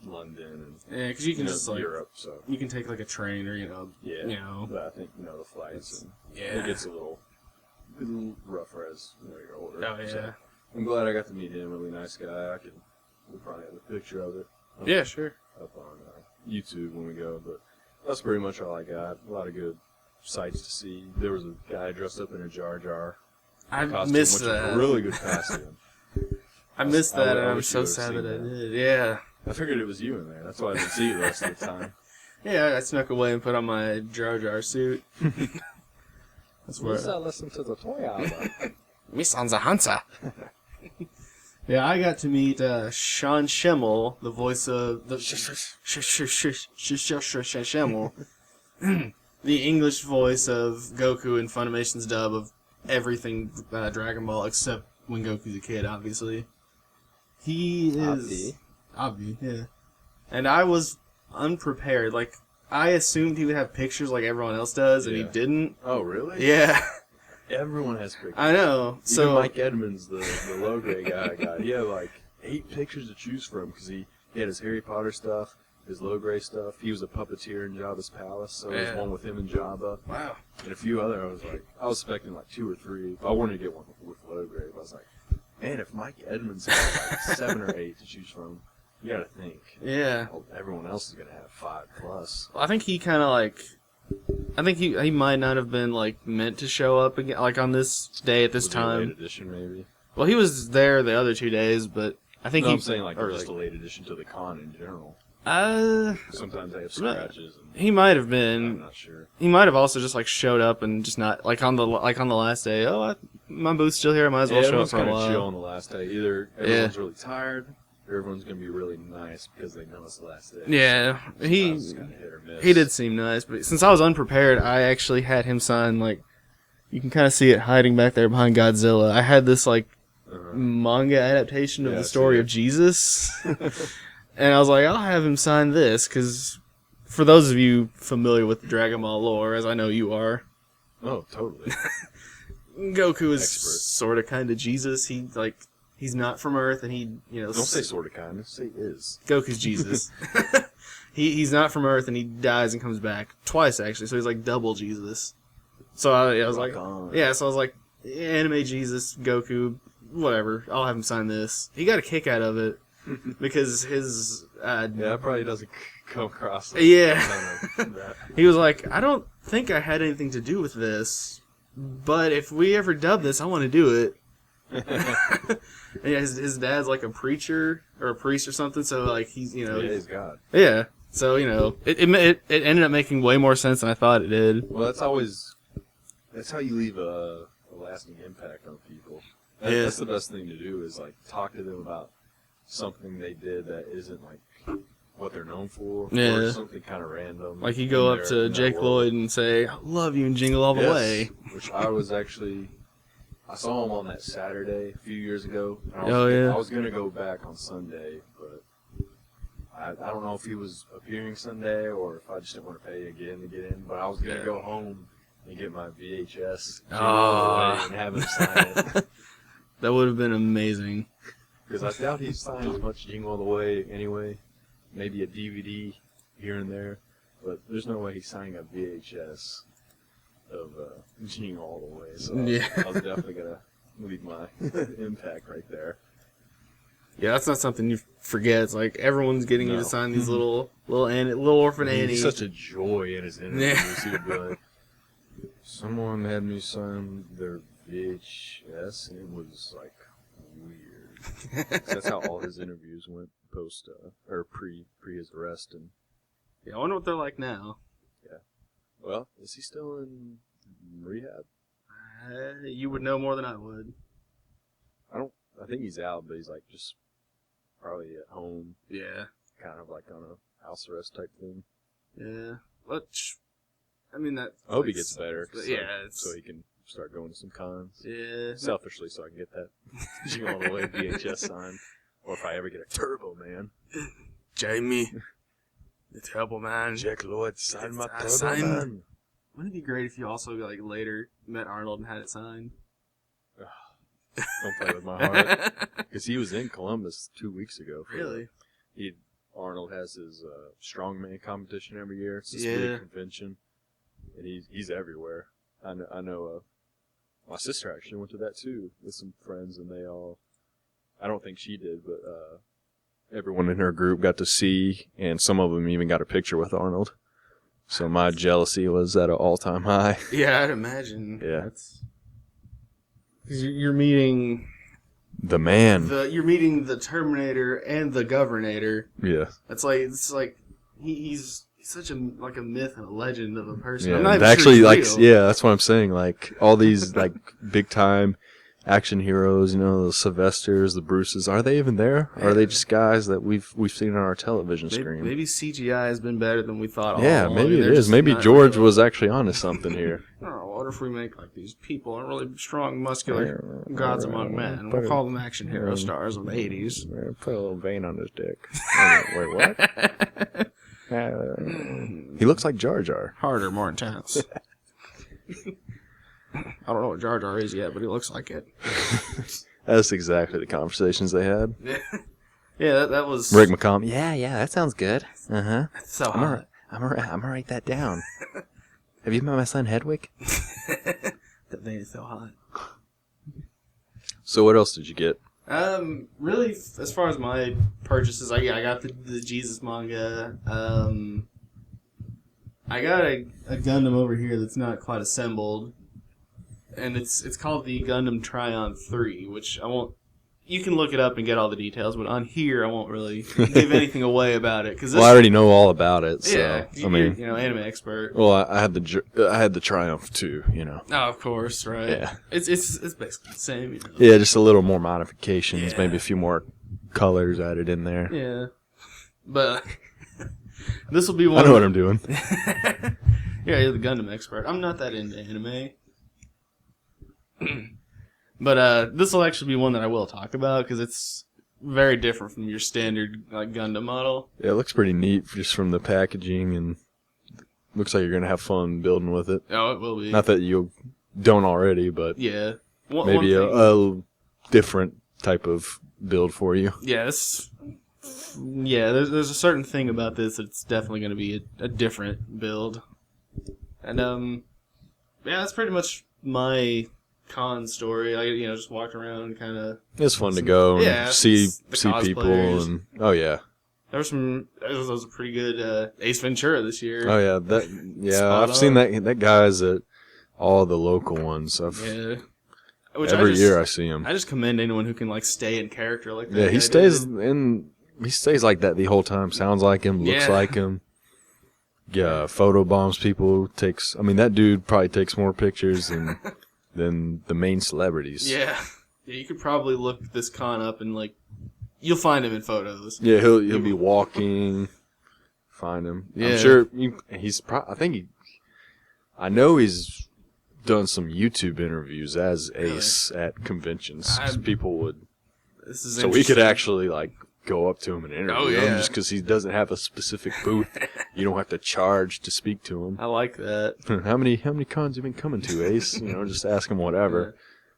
Speaker 2: London and
Speaker 1: because you can just like
Speaker 2: Europe. So
Speaker 1: you can take like a train or you know.
Speaker 2: But I think the flights and it gets a little rougher as you're older.
Speaker 1: Oh yeah.
Speaker 2: So I'm glad I got to meet him. Really nice guy. We'll probably have a picture of it.
Speaker 1: Yeah, sure.
Speaker 2: Up on YouTube when we go, but that's pretty much all I got. A lot of good sights to see. There was a guy dressed up in a Jar Jar costume,
Speaker 1: missed
Speaker 2: which
Speaker 1: that.
Speaker 2: Was a really good costume.
Speaker 1: I missed that, and I'm so sad that I did. Yeah.
Speaker 2: I figured it was you in there. That's why I didn't see you the rest of the time.
Speaker 1: Yeah, I snuck away and put on my Jar Jar suit. That's where.
Speaker 2: Listen to the toy album.
Speaker 1: Miss on the Hansa. Yeah, I got to meet Sean Schemmel, the voice of the Schemmel, the English voice of Goku in Funimation's dub of everything Dragon Ball except when Goku's a kid, obviously. He is Obvi, yeah. And I was unprepared. Like, I assumed he would have pictures like everyone else does, and he didn't.
Speaker 2: Oh, really?
Speaker 1: Yeah.
Speaker 2: Everyone has pictures.
Speaker 1: I know.
Speaker 2: Even Mike Edmonds, the low grade guy, he had like 8 pictures to choose from because he had his Harry Potter stuff, his low grade stuff. He was a puppeteer in Jabba's palace, so there's one with him and Jabba.
Speaker 1: Wow.
Speaker 2: And a few other. I was expecting like 2 or 3. If I wanted to get one with low grade, I was like, man, if Mike Edmonds has like 7 or 8 to choose from, you gotta think.
Speaker 1: Yeah.
Speaker 2: Well, everyone else is gonna have 5+.
Speaker 1: Well, I think he kind of like. I think he might not have been like meant to show up again, like on this day at this
Speaker 2: Was
Speaker 1: time.
Speaker 2: he a late edition, maybe.
Speaker 1: Well, he was there the other 2 days, but I think
Speaker 2: I'm saying like just a late addition to the con in general. Sometimes they have scratches. And
Speaker 1: he might have been.
Speaker 2: I'm not sure.
Speaker 1: He might have also just like showed up and just not like on the last day. Oh, my booth's still here. I might as well show up for a while.
Speaker 2: Chill on the last day. Either everyone's really tired, or everyone's gonna be really nice because they know it's the last day.
Speaker 1: Yeah,
Speaker 2: he hit or miss.
Speaker 1: He did seem nice, but since I was unprepared, I actually had him sign like. You can kind of see it hiding back there behind Godzilla. I had this like manga adaptation of the story of Jesus. And I was like, I'll have him sign this, because for those of you familiar with the Dragon Ball lore, as I know you are.
Speaker 2: Oh, totally.
Speaker 1: Goku is sort of kind of Jesus. He's not from Earth, and he,
Speaker 2: Don't say sort of kind of, say is.
Speaker 1: Goku's Jesus. He's not from Earth, and he dies and comes back. Twice, actually, so he's like double Jesus. So I was like, anime Jesus, Goku, whatever. I'll have him sign this. He got a kick out of it because his
Speaker 2: that probably doesn't come across.
Speaker 1: Like he was like, I don't think I had anything to do with this, but if we ever dub this, I want to do it. And his dad's like a preacher or a priest or something, so like he's
Speaker 2: he's God.
Speaker 1: Yeah, so it ended up making way more sense than I thought it did.
Speaker 2: Well, that's how you leave a lasting impact on people. That's the best thing to do is like talk to them about something they did that isn't like what they're known for, or something kind of random.
Speaker 1: Like you go up to Jake Lloyd and say, "I love you," and Jingle All the Way.
Speaker 2: Which I saw him on that Saturday a few years ago. I was gonna go back on Sunday, but I don't know if he was appearing Sunday or if I just didn't want to pay again to get in. But I was gonna go home and get my VHS and have him sign it.
Speaker 1: That would have been amazing.
Speaker 2: Because I doubt he signed as much Jingle All the Way anyway. Maybe a DVD here and there. But there's no way he's signing a VHS of Jingle All the Way. So I was definitely going to leave my impact right there.
Speaker 1: Yeah, that's not something you forget. It's like everyone's getting you to sign these little orphan Annie.
Speaker 2: He's such a joy in his interviews. He would be like, someone had me sign their VHS, and it was like weird. That's how all his interviews went post or pre his arrest. And
Speaker 1: I wonder what they're like now.
Speaker 2: Yeah. Well, is he still in rehab?
Speaker 1: You would know more than I would.
Speaker 2: I think he's out, but he's like just probably at home.
Speaker 1: Yeah.
Speaker 2: Kind of like on a house arrest type thing.
Speaker 1: Yeah. I mean that.
Speaker 2: I hope he gets better.
Speaker 1: So
Speaker 2: he can start going to some cons.
Speaker 1: Yeah.
Speaker 2: Selfishly, so I can get that Jingle All the Way VHS signed. Or if I ever get a Turbo Man.
Speaker 1: Jamie, the Turbo Man.
Speaker 2: Jack Lloyd, sign my Turbo Man.
Speaker 1: Wouldn't it be great if you also like later met Arnold and had it signed?
Speaker 2: Don't play with my heart. Because he was in Columbus 2 weeks ago.
Speaker 1: Really?
Speaker 2: Arnold has his strongman competition every year. It's this big convention. And he's everywhere. I know my sister actually went to that too with some friends, and they all, I don't think she did, but everyone in her group got to see, and some of them even got a picture with Arnold. So my jealousy was at an all-time high.
Speaker 1: Yeah, I'd imagine.
Speaker 2: Yeah.
Speaker 1: You're meeting
Speaker 2: the man.
Speaker 1: You're meeting the Terminator and the Governator.
Speaker 2: Yeah.
Speaker 1: It's like he's such a myth and a legend of a person.
Speaker 2: Yeah,
Speaker 1: I'm not
Speaker 2: actually,
Speaker 1: sure he's real.
Speaker 2: that's what I'm saying. Like all these like big time action heroes, the Sylvesters, the Bruces, are they even there? Or are they just guys that we've seen on our television screen?
Speaker 1: Maybe CGI has been better than we thought.
Speaker 2: Yeah, maybe it is. Maybe George was actually onto something here.
Speaker 1: What if we make these people are really strong, muscular gods among men? We'll call them action hero stars of the 80s.
Speaker 2: Put a little vein on his dick. Wait, what? He looks like Jar Jar.
Speaker 1: Harder, more intense. I don't know what Jar Jar is yet, but he looks like it.
Speaker 2: That's exactly the conversations they had.
Speaker 1: Yeah, that was...
Speaker 2: Rick McCom. Yeah, that sounds good.
Speaker 3: Uh-huh.
Speaker 1: It's so hot.
Speaker 3: I'm gonna write that down. Have you met my son Hedwig?
Speaker 1: That thing is so hot.
Speaker 3: So what else did you get?
Speaker 1: Really, as far as my purchases, I got the Jesus manga. I got a Gundam over here that's not quite assembled, and it's called the Gundam Trion 3, which I won't. You can look it up and get all the details, but on here I won't really give anything away about it because
Speaker 3: Well, I already know all about it. So,
Speaker 1: yeah,
Speaker 3: I mean,
Speaker 1: you're, anime expert.
Speaker 3: well, I had the Triumph too.
Speaker 1: Oh, of course, right?
Speaker 3: Yeah,
Speaker 1: it's basically the same.
Speaker 3: Yeah, just a little more modifications,
Speaker 1: Yeah.
Speaker 3: maybe a few more colors added in there.
Speaker 1: Yeah, but this will be one.
Speaker 3: I know what I'm doing.
Speaker 1: Yeah, you're the Gundam expert. I'm not that into anime. But this will actually be one that I will talk about because it's very different from your standard Gundam model.
Speaker 3: Yeah, it looks pretty neat just from the packaging, and looks like you're gonna have fun building with it.
Speaker 1: Oh, it will be.
Speaker 3: Not that you don't already, but
Speaker 1: Yeah.
Speaker 3: maybe a different type of build for you.
Speaker 1: Yes. Yeah, there's a certain thing about this that's definitely going to be a different build. And, yeah, that's pretty much my con story. I, just walked around kind of...
Speaker 3: It's fun to go and see people,
Speaker 1: cosplayers.
Speaker 3: and oh yeah.
Speaker 1: There was a pretty good Ace Ventura this year.
Speaker 3: Oh yeah,
Speaker 1: Spot
Speaker 3: I've seen
Speaker 1: on.
Speaker 3: that guy's at all the local ones.
Speaker 1: Yeah.
Speaker 3: Every year I see him.
Speaker 1: I just commend anyone who can stay in character like that.
Speaker 3: Yeah, he
Speaker 1: guy
Speaker 3: stays like that the whole time. Sounds like him, looks
Speaker 1: Yeah.
Speaker 3: like him. Yeah, photo bombs people. That dude probably takes more pictures than the main celebrities.
Speaker 1: Yeah. Yeah, you could probably look this con up and you'll find him in photos.
Speaker 3: Yeah, he'll be walking. Find him.
Speaker 1: Yeah.
Speaker 3: I'm sure I know he's done some YouTube interviews as Ace at conventions. 'Cause people would.
Speaker 1: This is
Speaker 3: So we could actually go up to him and interview him
Speaker 1: yeah.
Speaker 3: just because he doesn't have a specific booth. You don't have to charge to speak to him.
Speaker 1: I like that.
Speaker 3: How many cons you been coming to, Ace? Just ask him whatever.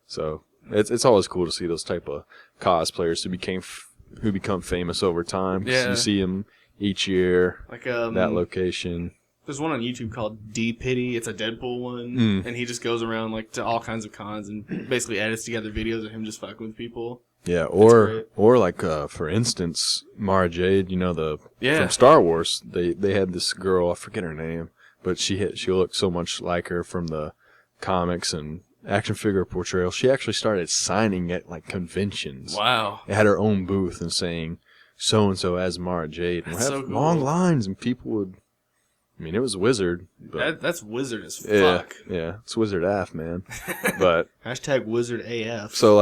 Speaker 3: So it's always cool to see those type of cosplayers who become famous over time. 'Cause
Speaker 1: Yeah.
Speaker 3: you see them each year. That location.
Speaker 1: There's one on YouTube called D Pity. It's a Deadpool one, and he just goes around to all kinds of cons and basically edits together videos of him just fucking with people.
Speaker 3: Yeah,
Speaker 1: great.
Speaker 3: or for instance, Mara Jade,
Speaker 1: Yeah.
Speaker 3: from Star Wars, they had this girl, I forget her name, but she looked so much like her from the comics and action figure portrayal. She actually started signing at conventions.
Speaker 1: Wow.
Speaker 3: It had her own booth and saying so and so as Mara Jade, and
Speaker 1: That's
Speaker 3: have
Speaker 1: so cool.
Speaker 3: long lines, and people would. It was Wizard. But
Speaker 1: That's wizard as
Speaker 3: yeah,
Speaker 1: fuck.
Speaker 3: yeah, it's Wizard AF, man. But
Speaker 1: Hashtag wizard AF.
Speaker 3: so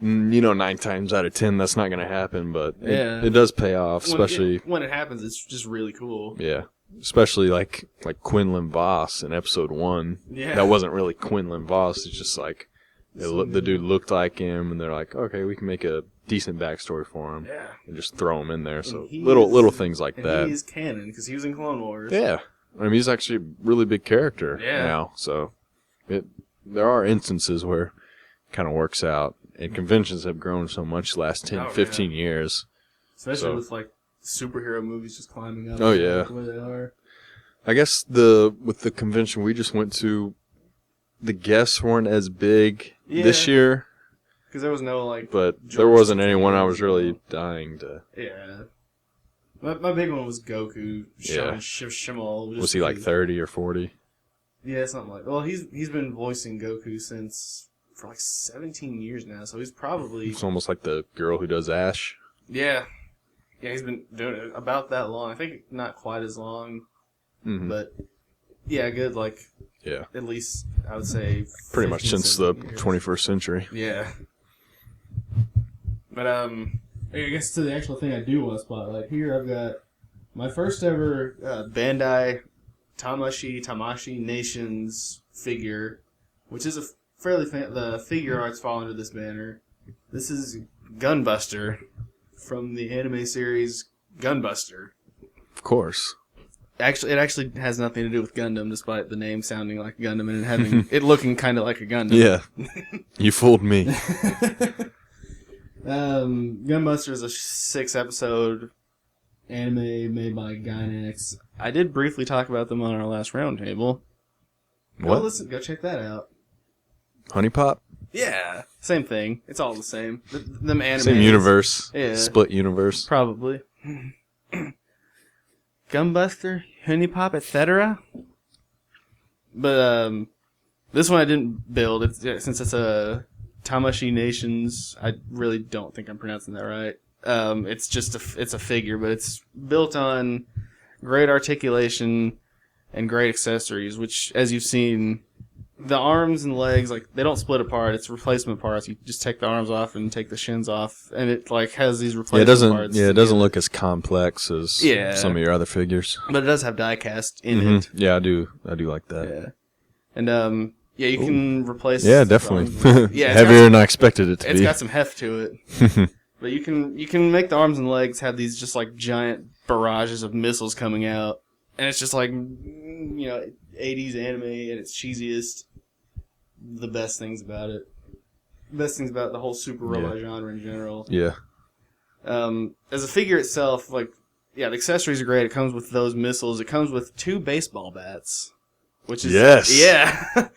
Speaker 3: 9 times out of 10 that's not going to happen, but it does pay off, especially
Speaker 1: when it happens. It's just really cool.
Speaker 3: yeah, especially like Quinlan Voss in episode 1.
Speaker 1: Yeah.
Speaker 3: That wasn't really Quinlan Voss. It's just the dude looked like him, and they're like, okay, we can make a decent backstory for him,
Speaker 1: Yeah.
Speaker 3: and just throw him in there. So
Speaker 1: he
Speaker 3: little things like
Speaker 1: And
Speaker 3: that.
Speaker 1: he is canon because he was in Clone Wars.
Speaker 3: Yeah, he's actually a really big character
Speaker 1: Yeah.
Speaker 3: now. So there are instances where it kind of works out. And conventions have grown so much the last 10, 15 years.
Speaker 1: Especially with superhero movies just climbing up.
Speaker 3: Oh, yeah.
Speaker 1: The way they are.
Speaker 3: I guess with the convention we just went to, the guests weren't as big this year.
Speaker 1: Because there was no
Speaker 3: But there wasn't anyone I was really dying to.
Speaker 1: Yeah. My big one was Goku.
Speaker 3: Yeah.
Speaker 1: Shimal.
Speaker 3: Was he 30 or 40?
Speaker 1: Yeah, something like. Well, he's been voicing Goku for 17 years now, so he's probably...
Speaker 3: It's almost like the girl who does Ash.
Speaker 1: Yeah. Yeah, he's been doing it about that long. I think not quite as long, but yeah, good,
Speaker 3: yeah,
Speaker 1: at least, I would say...
Speaker 3: pretty much since the
Speaker 1: years.
Speaker 3: 21st century.
Speaker 1: Yeah. But, I guess to the actual thing I do want to spotlight, here I've got my first ever Bandai Tamashii Nations figure, which is a fairly the figure arts fall under this banner. This is Gunbuster from the anime series Gunbuster.
Speaker 3: Of course.
Speaker 1: Actually, it actually has nothing to do with Gundam, despite the name sounding like Gundam and having it looking kind of like a Gundam.
Speaker 3: Yeah, you fooled me.
Speaker 1: Gunbuster is a 6-episode anime made by Gainax. I did briefly talk about them on our last roundtable.
Speaker 3: What?
Speaker 1: Go check that out.
Speaker 3: Honey Pop?
Speaker 1: Yeah, same thing. It's all the same. Them anime.
Speaker 3: Same universe.
Speaker 1: Yeah.
Speaker 3: Split universe.
Speaker 1: Probably. Gunbuster, Honey Pop, etc. But this one I didn't build. Since it's a Tamashi Nations. I really don't think I'm pronouncing that right. It's just it's a figure, but it's built on great articulation and great accessories. Which, as you've seen, the arms and legs, like, they don't split apart. It's replacement parts. You just take the arms off and take the shins off, and it like has these replacement parts.
Speaker 3: Yeah, it doesn't look as complex as some of your other figures.
Speaker 1: But it does have die cast in it.
Speaker 3: Yeah, I do like that.
Speaker 1: Yeah, and yeah, you can replace.
Speaker 3: Yeah, definitely.
Speaker 1: Yeah,
Speaker 3: heavier than I expected it to be.
Speaker 1: It's got some heft to it. But you can make the arms and legs have these just like giant barrages of missiles coming out, and it's just like 80s anime at its cheesiest. The best things about it. Best things about the whole super robot genre in general.
Speaker 3: Yeah.
Speaker 1: As a figure itself, the accessories are great. It comes with those missiles. It comes with 2 baseball bats, which is yeah.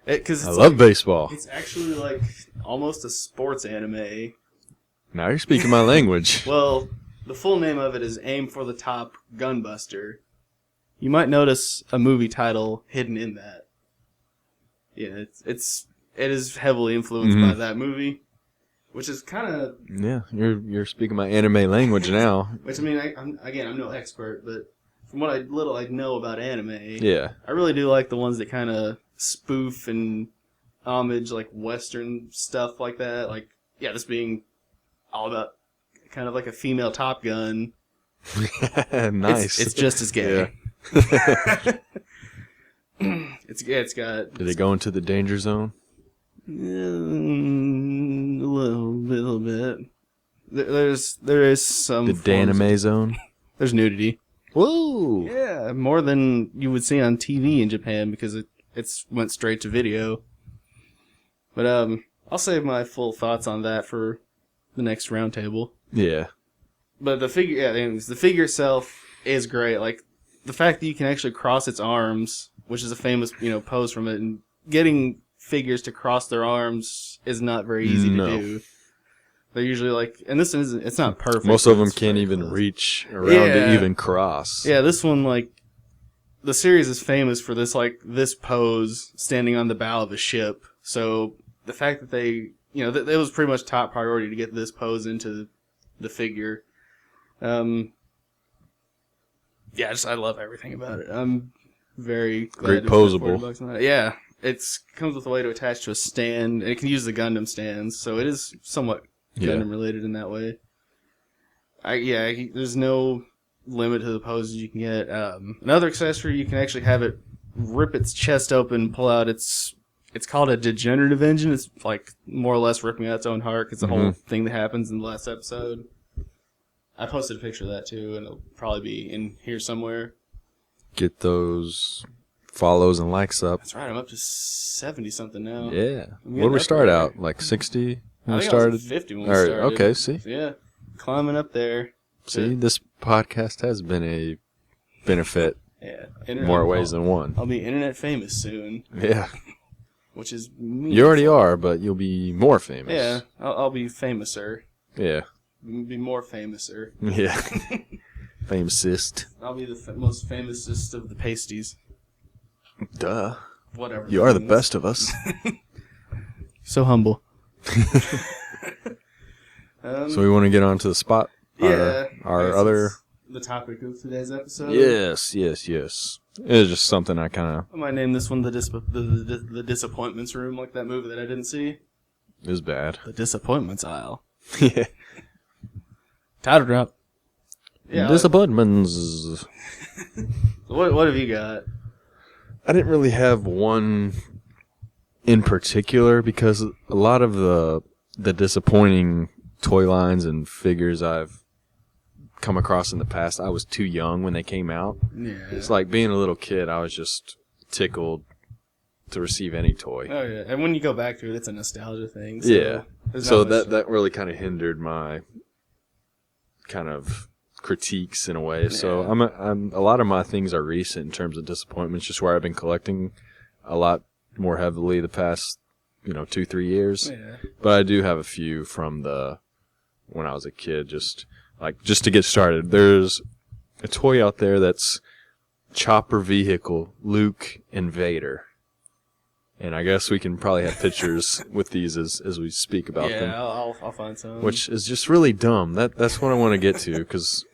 Speaker 1: I
Speaker 3: love baseball.
Speaker 1: It's actually like almost a sports anime.
Speaker 3: Now you're speaking my language.
Speaker 1: Well, the full name of it is Aim for the Top Gunbuster. You might notice a movie title hidden in that. Yeah, it is heavily influenced by that movie, which is kind of
Speaker 3: you're speaking my anime language now.
Speaker 1: Which I mean, I'm no expert, but from what I know about anime, I really do like the ones that kind of spoof and homage like Western stuff like that. Like this being all about kind of like a female Top Gun.
Speaker 3: Nice.
Speaker 1: It's just as gay. Yeah. It's got.
Speaker 3: Did it go into the danger zone?
Speaker 1: A little bit. There is some.
Speaker 3: The Danime zone.
Speaker 1: There's nudity.
Speaker 3: Whoa!
Speaker 1: Yeah, more than you would see on TV in Japan because it's went straight to video. But I'll save my full thoughts on that for the next roundtable.
Speaker 3: Yeah.
Speaker 1: But the figure, anyways, the figure itself is great. Like the fact that you can actually cross its arms, which is a famous pose from it, and getting figures to cross their arms is not very easy to do. They're usually and this isn't. It's not perfect.
Speaker 3: Most of them can't even reach around to even cross.
Speaker 1: Yeah, this one the series is famous for this pose standing on the bow of a ship. So the fact that they it was pretty much top priority to get this pose into the figure. I love everything about it. I'm very glad
Speaker 3: great poseable.
Speaker 1: Yeah, it comes with a way to attach to a stand, and it can use the Gundam stands, so it is somewhat Gundam related in that way. There's no limit to the poses you can get. Another accessory, you can actually have it rip its chest open, pull out it's called a degenerative engine. It's like more or less ripping out its own heart. It's a whole thing that happens in the last episode. I posted a picture of that too, and it'll probably be in here somewhere. Get
Speaker 3: those follows and likes up.
Speaker 1: That's right. I'm up to 70-something now.
Speaker 3: Yeah. What did we start out? Like 60 when we started?
Speaker 1: I was 50 when we started.
Speaker 3: Okay, see?
Speaker 1: Yeah. Climbing up there.
Speaker 3: See, this podcast has been a benefit more ways than one.
Speaker 1: I'll be internet famous soon.
Speaker 3: Yeah.
Speaker 1: Which is meaningful.
Speaker 3: You already are, but you'll be more famous.
Speaker 1: Yeah. I'll be famouser.
Speaker 3: Yeah.
Speaker 1: Be more famouser.
Speaker 3: Yeah. Famousest.
Speaker 1: I'll be the most famousest of the pasties.
Speaker 3: Duh.
Speaker 1: Whatever.
Speaker 3: You are the best of us.
Speaker 1: So humble.
Speaker 3: So we want to get on to the spot?
Speaker 1: Yeah.
Speaker 3: Our other...
Speaker 1: The topic of today's episode?
Speaker 3: Yes. It was just something I kind of...
Speaker 1: I might name this one the Disappointments Room, like that movie that I didn't see.
Speaker 3: It was bad.
Speaker 1: The Disappointments Aisle.
Speaker 3: Yeah.
Speaker 1: Title drop.
Speaker 3: Yeah, disappointments.
Speaker 1: What have you got?
Speaker 3: I didn't really have one in particular because a lot of the disappointing toy lines and figures I've come across in the past, I was too young when they came out.
Speaker 1: Yeah.
Speaker 3: It's like being a little kid, I was just tickled to receive any toy.
Speaker 1: Oh yeah, and when you go back to it, it's a nostalgia thing. So
Speaker 3: yeah. So that really kind of hindered my kind of critiques in a way. So I'm a lot of my things are recent in terms of disappointments, just where I've been collecting a lot more heavily the past 2-3 years.
Speaker 1: Yeah.
Speaker 3: But I do have a few from when I was a kid, just to get started. There's a toy out there that's Chopper Vehicle, Luke and Vader. And I guess we can probably have pictures with these as we speak about them.
Speaker 1: Yeah, I'll find some.
Speaker 3: Which is just really dumb. That's what I want to get to, because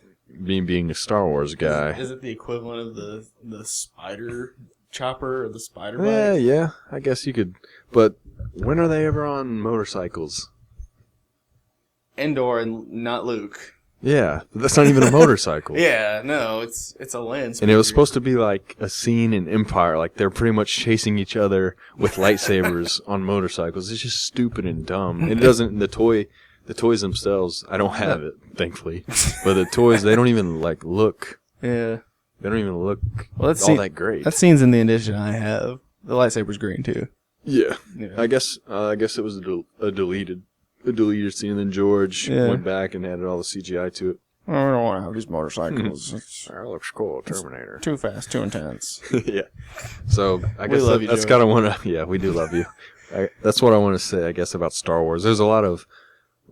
Speaker 3: being a Star Wars guy.
Speaker 1: Is it the equivalent of the spider chopper or the spider
Speaker 3: Yeah,
Speaker 1: bike?
Speaker 3: yeah, I guess you could. But when are they ever on motorcycles?
Speaker 1: Endor and not Luke.
Speaker 3: Yeah, but that's not even a motorcycle.
Speaker 1: Yeah, no, it's a land.
Speaker 3: And it was supposed to be like a scene in Empire, like they're pretty much chasing each other with lightsabers on motorcycles. It's just stupid and dumb. It doesn't. The toys themselves, I don't have it, thankfully. But the toys, they don't even look.
Speaker 1: Yeah,
Speaker 3: they don't even look
Speaker 1: all
Speaker 3: that great.
Speaker 1: That scene's in the edition I have. The lightsaber's green too.
Speaker 3: Yeah. I guess it was a deleted scene, and then George went back and added all the CGI to it.
Speaker 1: I don't want to have these motorcycles.
Speaker 3: That looks cool, Terminator.
Speaker 1: Too fast, too intense.
Speaker 3: Yeah. So I guess
Speaker 1: love you,
Speaker 3: that's kind of want to. Yeah, we do love you. That's what I want to say, I guess, about Star Wars. There's a lot of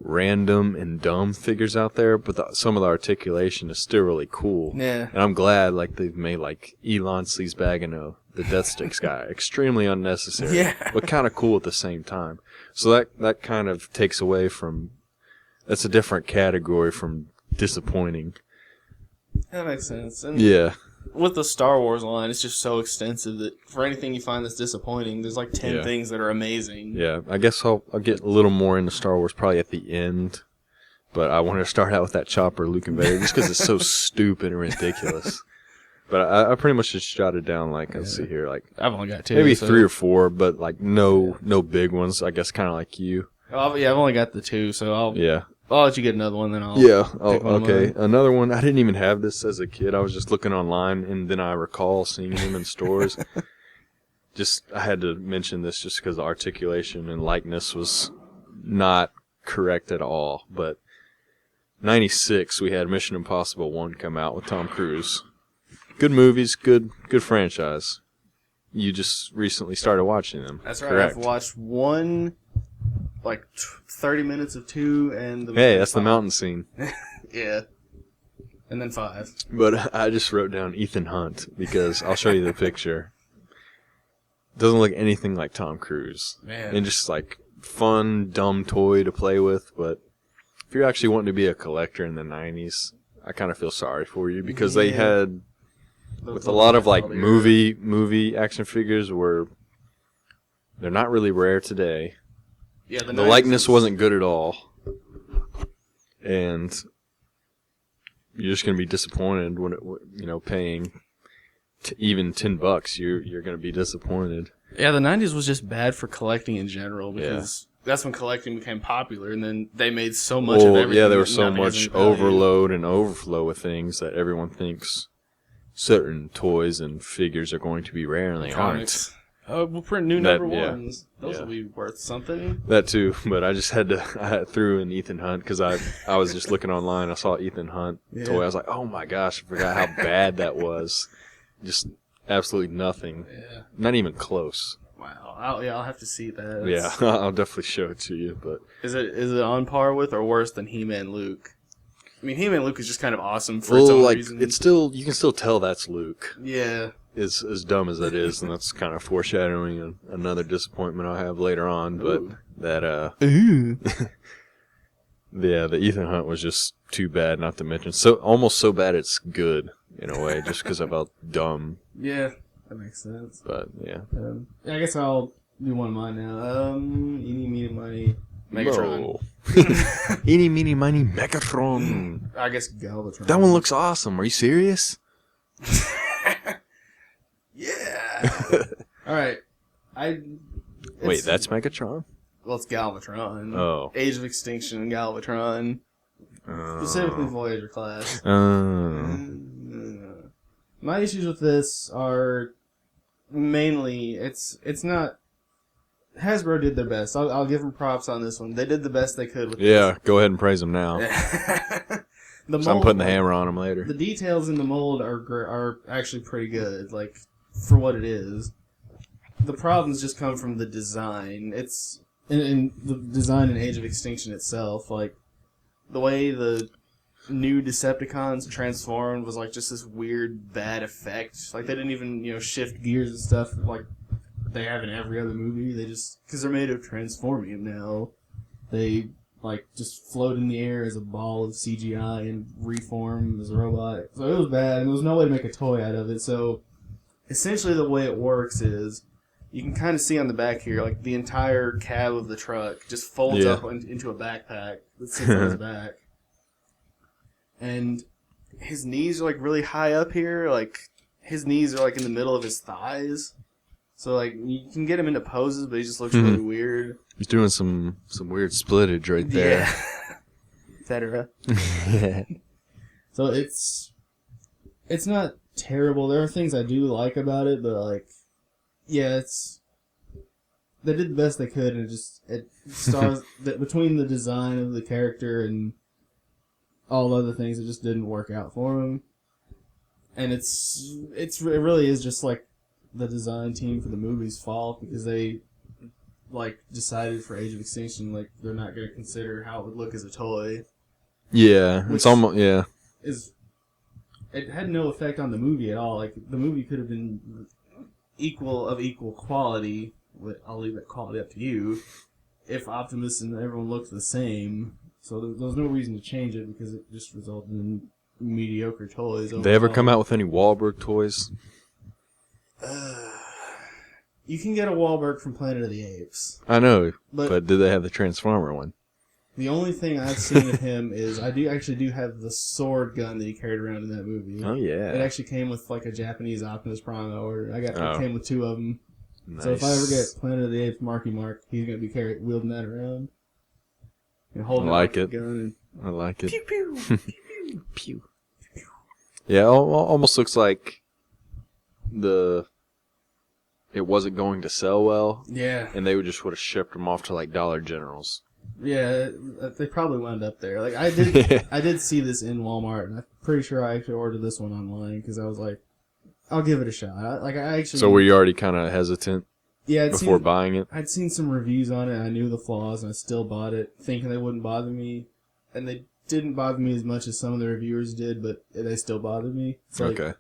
Speaker 3: random and dumb figures out there, but some of the articulation is still really cool.
Speaker 1: Yeah.
Speaker 3: And I'm glad they've made Elon Sleazebagging the Death Sticks guy extremely unnecessary, but kind of cool at the same time. So that kind of takes away from. That's a different category from disappointing.
Speaker 1: That makes sense. And
Speaker 3: yeah.
Speaker 1: With the Star Wars line, it's just so extensive that for anything you find that's disappointing, there's 10 things that are amazing.
Speaker 3: Yeah, I guess I'll get a little more into Star Wars probably at the end, but I wanted to start out with that Chopper, Luke and Vader, just because it's so stupid and ridiculous. But I pretty much just jotted down let's see here,
Speaker 1: I've only got 2,
Speaker 3: maybe 3 or 4, but no big ones. I guess kind of like you.
Speaker 1: I've only got the 2, so I'll let you get another one, then I'll
Speaker 3: Oh, okay. Another one. I didn't even have this as a kid. I was just looking online, and then I recall seeing them in stores. I had to mention this just because the articulation and likeness was not correct at all. But 96, we had Mission Impossible 1 come out with Tom Cruise. Good movies, good franchise. You just recently started watching them.
Speaker 1: That's right.
Speaker 3: Correct.
Speaker 1: I've watched 1, 30 minutes of 2, and
Speaker 3: that's the mountain scene.
Speaker 1: Yeah. And then 5.
Speaker 3: But I just wrote down Ethan Hunt because I'll show you the picture. Doesn't look anything like Tom Cruise.
Speaker 1: Man.
Speaker 3: And just fun, dumb toy to play with. But if you're actually wanting to be a collector in the 90s, I kind of feel sorry for you because they had, with a lot of movie action figures they're not really rare today.
Speaker 1: Yeah,
Speaker 3: the likeness wasn't good at all. And you're just going to be disappointed when paying even $10. You're going to be disappointed.
Speaker 1: Yeah, the 90s was just bad for collecting in general because that's when collecting became popular, and then they made so much of everything.
Speaker 3: Yeah, there was so much overload and overflow with things that everyone thinks certain toys and figures are going to be rare, and they aren't.
Speaker 1: Oh, we'll print new number ones. Those will be worth something.
Speaker 3: That too, but I just I threw in Ethan Hunt because I was just looking online. I saw Ethan Hunt toy. I was like, oh my gosh, I forgot how bad that was. Just absolutely nothing. Yeah. Not even close.
Speaker 1: Wow. I'll have to see that.
Speaker 3: Yeah, I'll definitely show it to you. But
Speaker 1: is it on par with or worse than He-Man Luke? I mean, He-Man Luke is just kind of awesome for its own reason.
Speaker 3: It's still, you can still tell that's Luke.
Speaker 1: Yeah.
Speaker 3: As dumb as that is, and that's kind of foreshadowing another disappointment I'll have later on. But that the Ethan Hunt was just too bad, not to mention almost so bad it's good in a way, just because of how dumb.
Speaker 1: Yeah, that makes sense.
Speaker 3: But yeah,
Speaker 1: I guess I'll do one of mine now. Eeny, meeny, miny, Megatron.
Speaker 3: Eeny, meeny, miny, Megatron.
Speaker 1: I guess Galvatron.
Speaker 3: That one looks awesome. Are you serious?
Speaker 1: Yeah. All right.
Speaker 3: Wait, that's Megatron?
Speaker 1: Well, it's Galvatron.
Speaker 3: Oh.
Speaker 1: Age of Extinction and Galvatron. Specifically Voyager class. My issues with this are mainly it's not. Hasbro did their best. I'll give them props on this one. They did the best they could with this.
Speaker 3: Yeah, go ahead and praise them now.
Speaker 1: The
Speaker 3: So I'm
Speaker 1: mold,
Speaker 3: putting the hammer on them later.
Speaker 1: The details in the mold are actually pretty good, like, for what it is. The problems just come from the design. It's in the design in Age of Extinction itself. Like, the way the new Decepticons transformed was like just this weird bad effect. Like, they didn't even shift gears and stuff like they have in every other movie. They just, because they're made of transformium now, they like just float in the air as a ball of CGI and reform as a robot. So it was bad, and there was no way to make a toy out of it. So essentially the way it works is you can kind of see on the back here, like the entire cab of the truck just folds up into a backpack that sits on his back. And his knees are like really high up here. Like his knees are like in the middle of his thighs. So like you can get him into poses, but he just looks really weird.
Speaker 3: He's doing some weird splittage right there.
Speaker 1: Yeah. Etc. So it's not terrible. There are things I do like about it, but like, yeah, they did the best they could, and it stars between the design of the character and all other things, it just didn't work out for him. And it really is just like the design team for the movie's fault, because they like decided for Age of Extinction like they're not going to consider how it would look as a toy.
Speaker 3: Yeah, it's almost
Speaker 1: It had no effect on the movie at all. Like the movie could have been equal quality. I'll leave that quality up to you. If Optimus and everyone looked the same, so there was no reason to change it, because it just resulted in mediocre toys.
Speaker 3: They ever come out with any Wahlberg toys?
Speaker 1: You can get a Wahlberg from Planet of the Apes.
Speaker 3: I know, but do they have the Transformer one?
Speaker 1: The only thing I've seen of him is I do have the sword gun that he carried around in that movie.
Speaker 3: Oh yeah,
Speaker 1: it actually came with like a Japanese Optimus Prime I ordered. It came with 2 of them.
Speaker 3: Nice.
Speaker 1: So if I ever get Planet of the Apes Marky Mark, he's gonna be wielding that around and holding
Speaker 3: I like
Speaker 1: a
Speaker 3: it.
Speaker 1: gun.
Speaker 3: I like it.
Speaker 1: Pew pew pew pew
Speaker 3: Pew. Yeah, almost looks like it wasn't going to sell well.
Speaker 1: Yeah.
Speaker 3: And they would have shipped them off to like Dollar Generals.
Speaker 1: Yeah, they probably wound up there. Like I did see this in Walmart, and I'm pretty sure I actually ordered this one online because I was like, I'll give it a shot. So
Speaker 3: were you already kind of hesitant?
Speaker 1: Yeah,
Speaker 3: before buying it?
Speaker 1: I'd seen some reviews on it, and I knew the flaws, and I still bought it, thinking they wouldn't bother me. And they didn't bother me as much as some of the reviewers did, but they still bothered me. So
Speaker 3: okay.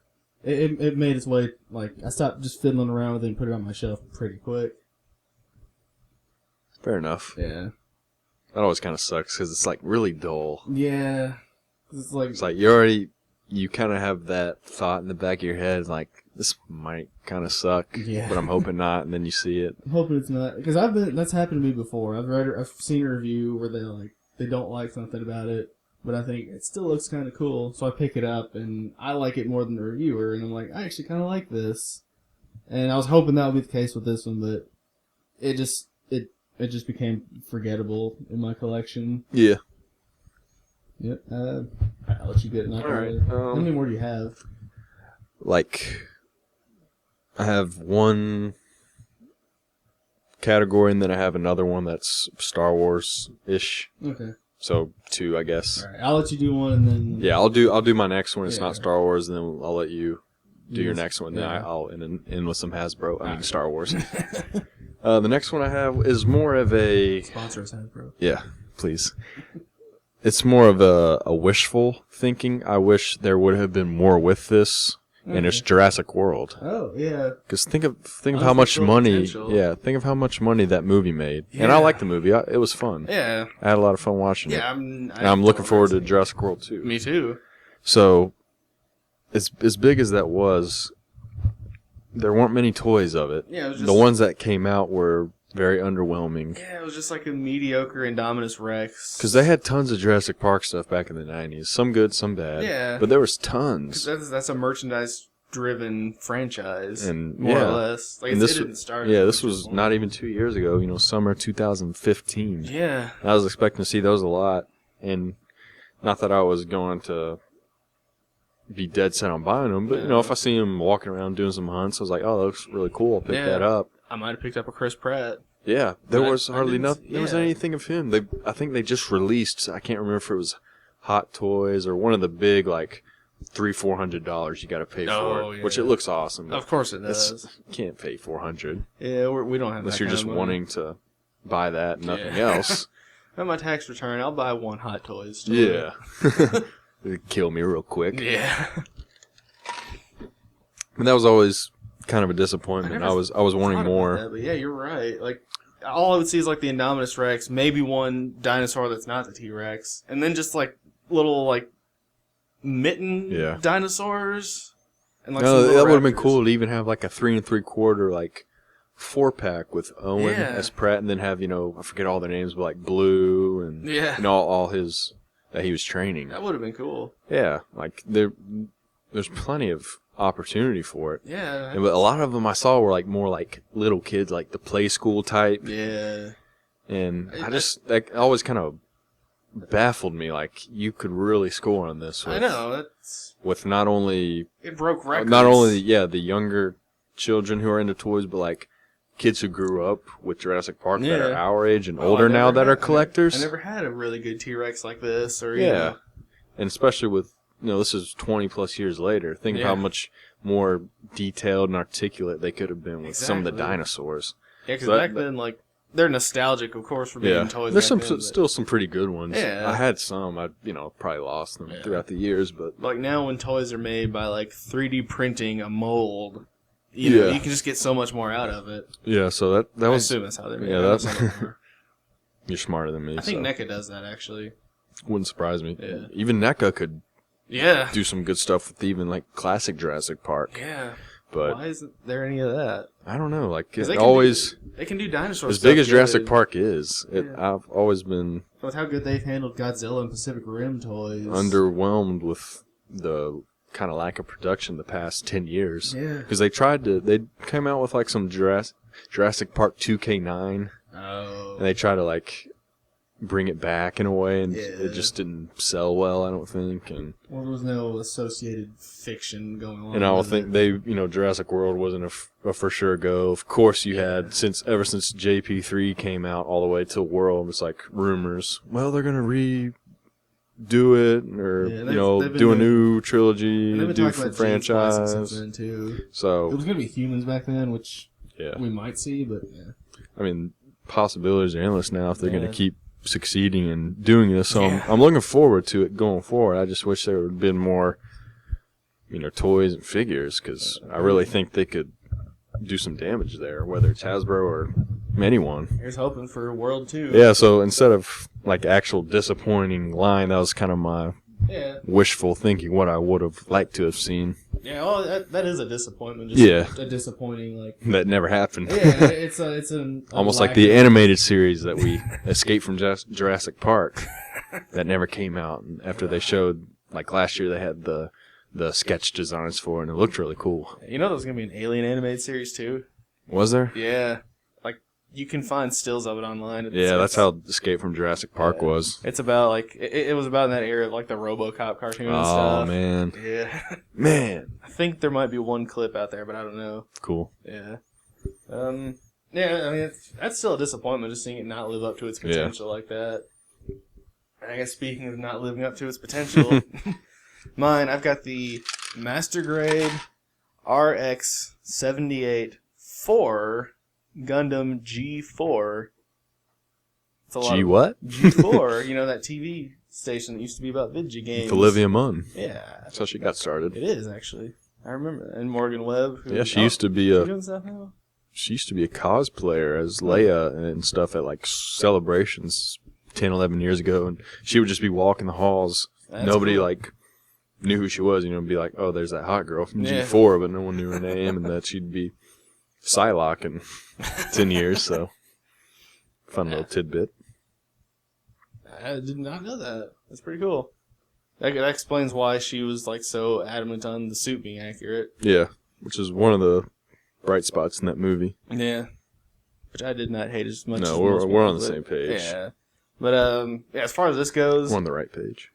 Speaker 1: It made its way, like, I stopped just fiddling around with it and put it on my shelf pretty quick.
Speaker 3: Fair enough.
Speaker 1: Yeah.
Speaker 3: That always kind of sucks, because it's, like, really dull.
Speaker 1: Yeah. It's like
Speaker 3: you kind of have that thought in the back of your head, like, this might kind of suck, but I'm hoping not, and then you see it.
Speaker 1: I'm hoping it's not, because that's happened to me before. I've seen a review where they don't like something about it, but I think it still looks kind of cool, so I pick it up, and I like it more than the reviewer, and I'm like, I actually kind of like this. And I was hoping that would be the case with this one, but it just became forgettable in my collection.
Speaker 3: Yeah.
Speaker 1: Yep. I'll let you get it.
Speaker 3: All right.
Speaker 1: How many more do you have?
Speaker 3: Like, I have one category, and then I have another one that's Star Wars-ish.
Speaker 1: Okay.
Speaker 3: So 2, I guess.
Speaker 1: All right. I'll let you do one, and then.
Speaker 3: Yeah, I'll do my next one. It's not Star Wars, and then I'll let you do your next one. Then I'll end with some Hasbro. I mean, Star Wars. The next one I have is more of a
Speaker 1: sponsor us, Hasbro.
Speaker 3: Yeah, please. It's more of a wishful thinking. I wish there would have been more with this, and it's Jurassic World.
Speaker 1: Oh yeah.
Speaker 3: Because think of how much money. Yeah, think of how much money that movie made. Yeah. And I like the movie. It was fun.
Speaker 1: Yeah.
Speaker 3: I had a lot of fun watching it.
Speaker 1: Yeah,
Speaker 3: I'm looking forward to Jurassic World 2.
Speaker 1: Me too.
Speaker 3: So, as big as that was, there weren't many toys of it.
Speaker 1: Yeah, it was just,
Speaker 3: the ones that came out were very underwhelming.
Speaker 1: Yeah, it was just like a mediocre Indominus Rex.
Speaker 3: Because they had tons of Jurassic Park stuff back in the 90s. Some good, some bad.
Speaker 1: Yeah.
Speaker 3: But there was tons.
Speaker 1: That's a merchandise-driven franchise,
Speaker 3: and
Speaker 1: more or less. Like, it didn't start.
Speaker 3: Yeah, this was not even 2 years ago. Summer 2015.
Speaker 1: Yeah.
Speaker 3: I was expecting to see those a lot. And not that I was going to be dead set on buying them, but, if I see them walking around doing some hunts, I was like, oh, that looks really cool. I'll pick that up.
Speaker 1: I might have picked up a Chris Pratt.
Speaker 3: Yeah, there was hardly nothing. There was anything of him. I think they just released. I can't remember if it was Hot Toys or one of the big like $300-400 you got to pay for it, which it looks awesome.
Speaker 1: Of course it does.
Speaker 3: You can't pay $400.
Speaker 1: Yeah, we don't have
Speaker 3: unless
Speaker 1: that
Speaker 3: you're
Speaker 1: kind
Speaker 3: just
Speaker 1: of money.
Speaker 3: wanting to buy that and nothing else.
Speaker 1: At my tax return, I'll buy one Hot Toys.
Speaker 3: Yeah. It'd kill me real quick.
Speaker 1: Yeah.
Speaker 3: And that was always kind of a disappointment. I was wanting more.
Speaker 1: That, but yeah, you're right. Like all I would see is like the Indominus Rex, maybe one dinosaur that's not the T-Rex, and then just like little like mitten dinosaurs. And like
Speaker 3: no, that would have been
Speaker 1: raptors.
Speaker 3: cool to even have like a 3 3/4 like 4-pack with Owen S. Pratt, and then have I forget all their names, but like Blue and all his that he was training.
Speaker 1: That would have been cool.
Speaker 3: Yeah, like there's plenty of opportunity for it.
Speaker 1: Yeah,
Speaker 3: but a lot of them I saw were like more like little kids, like the play school type.
Speaker 1: Yeah,
Speaker 3: and that always kind of baffled me. Like you could really score on this.
Speaker 1: I know that's
Speaker 3: with not only
Speaker 1: it broke records.
Speaker 3: Not only the younger children who are into toys, but like kids who grew up with Jurassic Park that are our age and older now that are collectors.
Speaker 1: I never had a really good T-Rex like this, or
Speaker 3: and especially with this is 20 plus years later. Think of how much more detailed and articulate they could have been with some of the dinosaurs.
Speaker 1: Yeah, because back then, like they're nostalgic, of course, for being toys.
Speaker 3: There's still some pretty good ones.
Speaker 1: Yeah,
Speaker 3: I had some. I probably lost them throughout the years, but
Speaker 1: like now when toys are made by like 3D printing a mold. You know, you can just get so much more out of it.
Speaker 3: Yeah, so that was.
Speaker 1: I assume that's how they make it.
Speaker 3: Yeah, that's. You're smarter than me.
Speaker 1: I think NECA does that actually.
Speaker 3: Wouldn't surprise me.
Speaker 1: Yeah.
Speaker 3: Even NECA could.
Speaker 1: Yeah.
Speaker 3: Do some good stuff with even like classic Jurassic Park.
Speaker 1: Yeah.
Speaker 3: But
Speaker 1: why isn't there any of that?
Speaker 3: I don't know. Like
Speaker 1: they
Speaker 3: always.
Speaker 1: They can do dinosaurs.
Speaker 3: As big as Jurassic Park is, I've always been.
Speaker 1: With how good they've handled Godzilla and Pacific Rim toys.
Speaker 3: Underwhelmed with the kind of lack of production the past 10 years.
Speaker 1: Yeah.
Speaker 3: Because they came out with like some Jurassic Park 2K9.
Speaker 1: Oh.
Speaker 3: And they try to like bring it back in a way, and it just didn't sell well, I don't think. And
Speaker 1: there was no associated fiction going on.
Speaker 3: And I don't think Jurassic World wasn't a for sure go. Of course, you had ever since JP3 came out all the way to World, it's like rumors. Well, they're gonna do it, or do a new trilogy, do for franchise.
Speaker 1: Too.
Speaker 3: So
Speaker 1: it was gonna be humans back then, which we might see, but
Speaker 3: I mean, possibilities are endless now if they're gonna keep succeeding and doing this. So I'm looking forward to it going forward. I just wish there would have been more, toys and figures, because I really think they could do some damage there, whether it's Hasbro or anyone.
Speaker 1: Here's hoping for World 2.
Speaker 3: Yeah, so instead of like actual disappointing line, that was kind of my wishful thinking, what I would have liked to have seen.
Speaker 1: Yeah, well, that is a disappointment. Just a disappointing like
Speaker 3: that never happened.
Speaker 1: Yeah, it's an
Speaker 3: almost like the animated series that we escaped from Jurassic Park that never came out. And after they showed, like last year, they had the sketch designs for it, and it looked really cool.
Speaker 1: You know, there's gonna be an Alien animated series too.
Speaker 3: Was there?
Speaker 1: Yeah. You can find stills of it online.
Speaker 3: That's how Escape from Jurassic Park was.
Speaker 1: It's about like it was about in that era of like the RoboCop cartoon and stuff.
Speaker 3: Oh man.
Speaker 1: Yeah.
Speaker 3: Man.
Speaker 1: I think there might be one clip out there, but I don't know.
Speaker 3: Cool.
Speaker 1: Yeah. Yeah, I mean that's still a disappointment just seeing it not live up to its potential like that. And I guess speaking of not living up to its potential, I've got the Master Grade RX 78 4 Gundam G4. It's a lot
Speaker 3: what?
Speaker 1: G4, that TV station that used to be about video games.
Speaker 3: With Olivia Munn.
Speaker 1: Yeah.
Speaker 3: That's how she got started.
Speaker 1: It is, actually. I remember that. And Morgan Webb.
Speaker 3: She used to be
Speaker 1: doing stuff now?
Speaker 3: She used to be a cosplayer as Leia and stuff at like celebrations 10, 11 years ago, and she would just be walking the halls. Nobody like knew who she was, be like, oh, there's that hot girl from G4, but no one knew her name, and that she'd be Psylocke in 10 years, so fun little tidbit.
Speaker 1: I did not know that. That's pretty cool. That explains why she was like so adamant on the suit being accurate.
Speaker 3: Yeah, which is one of the bright spots in that movie.
Speaker 1: Yeah, which I did not hate as much.
Speaker 3: No,
Speaker 1: as
Speaker 3: we're on the same page.
Speaker 1: Yeah, but as far as this goes,
Speaker 3: we're on the right page.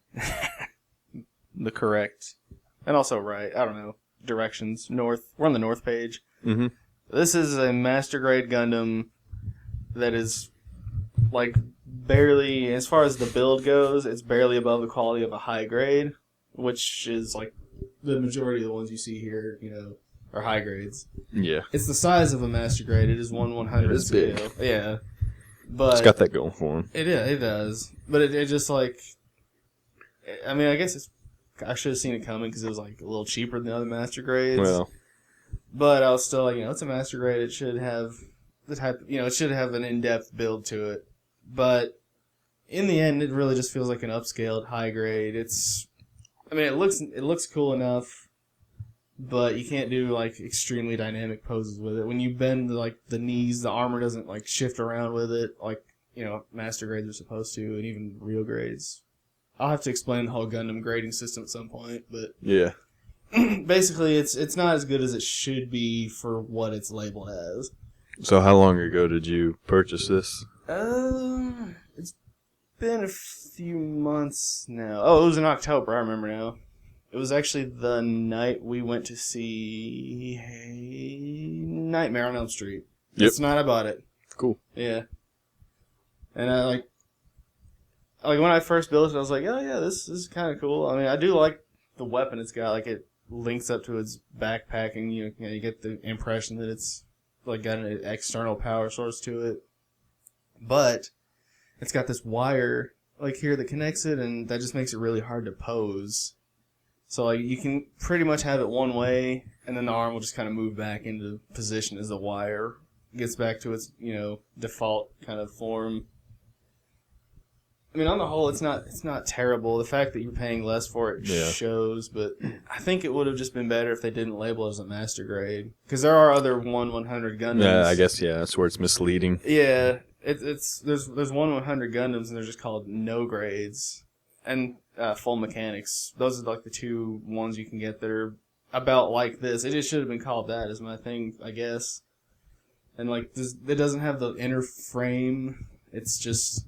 Speaker 1: The correct, and also right. I don't know directions. North. We're on the north page.
Speaker 3: Mm-hmm.
Speaker 1: This is a Master Grade Gundam that is like barely, as far as the build goes, it's barely above the quality of a high grade, which is like the majority of the ones you see here, are high grades.
Speaker 3: Yeah.
Speaker 1: It's the size of a master grade. It is 1/100
Speaker 3: It is
Speaker 1: scale.
Speaker 3: big.
Speaker 1: Yeah. But
Speaker 3: It's got that going for him.
Speaker 1: it does. But it just like, I mean, I guess I should have seen it coming because it was like a little cheaper than the other master grades.
Speaker 3: Well,
Speaker 1: But I was still like, it's a master grade. It should have the type, it should have an in-depth build to it. But in the end, it really just feels like an upscaled high grade. It looks cool enough, but you can't do like extremely dynamic poses with it. When you bend like the knees, the armor doesn't like shift around with it like master grades are supposed to, and even real grades. I'll have to explain the whole Gundam grading system at some point, but
Speaker 3: yeah.
Speaker 1: basically it's not as good as it should be for what it's labeled as.
Speaker 3: So how long ago did you purchase this?
Speaker 1: It's been a few months now. Oh, it was in October. I remember now. It was actually the night we went to see Nightmare on Elm Street.
Speaker 3: Yep.
Speaker 1: It's not I bought it.
Speaker 3: Cool.
Speaker 1: Yeah. And I like when I first built it, I was like, oh yeah, this is kind of cool. I mean, I do like the weapon it's got. Like it links up to its backpack, and you get the impression that it's like got an external power source to it. But it's got this wire like here that connects it, and that just makes it really hard to pose. So like you can pretty much have it one way, and then the arm will just kind of move back into position as the wire gets back to its default kind of form. I mean, on the whole, it's not terrible. The fact that you're paying less for it shows, but I think it would have just been better if they didn't label it as a master grade. Because there are other 1/100 Gundams.
Speaker 3: Yeah, I guess that's where it's misleading.
Speaker 1: Yeah, there's 1/100 Gundams, and they're just called no grades and full mechanics. Those are like the two ones you can get that are about like this. It just should have been called that, is my thing, I guess. And like it doesn't have the inner frame. It's just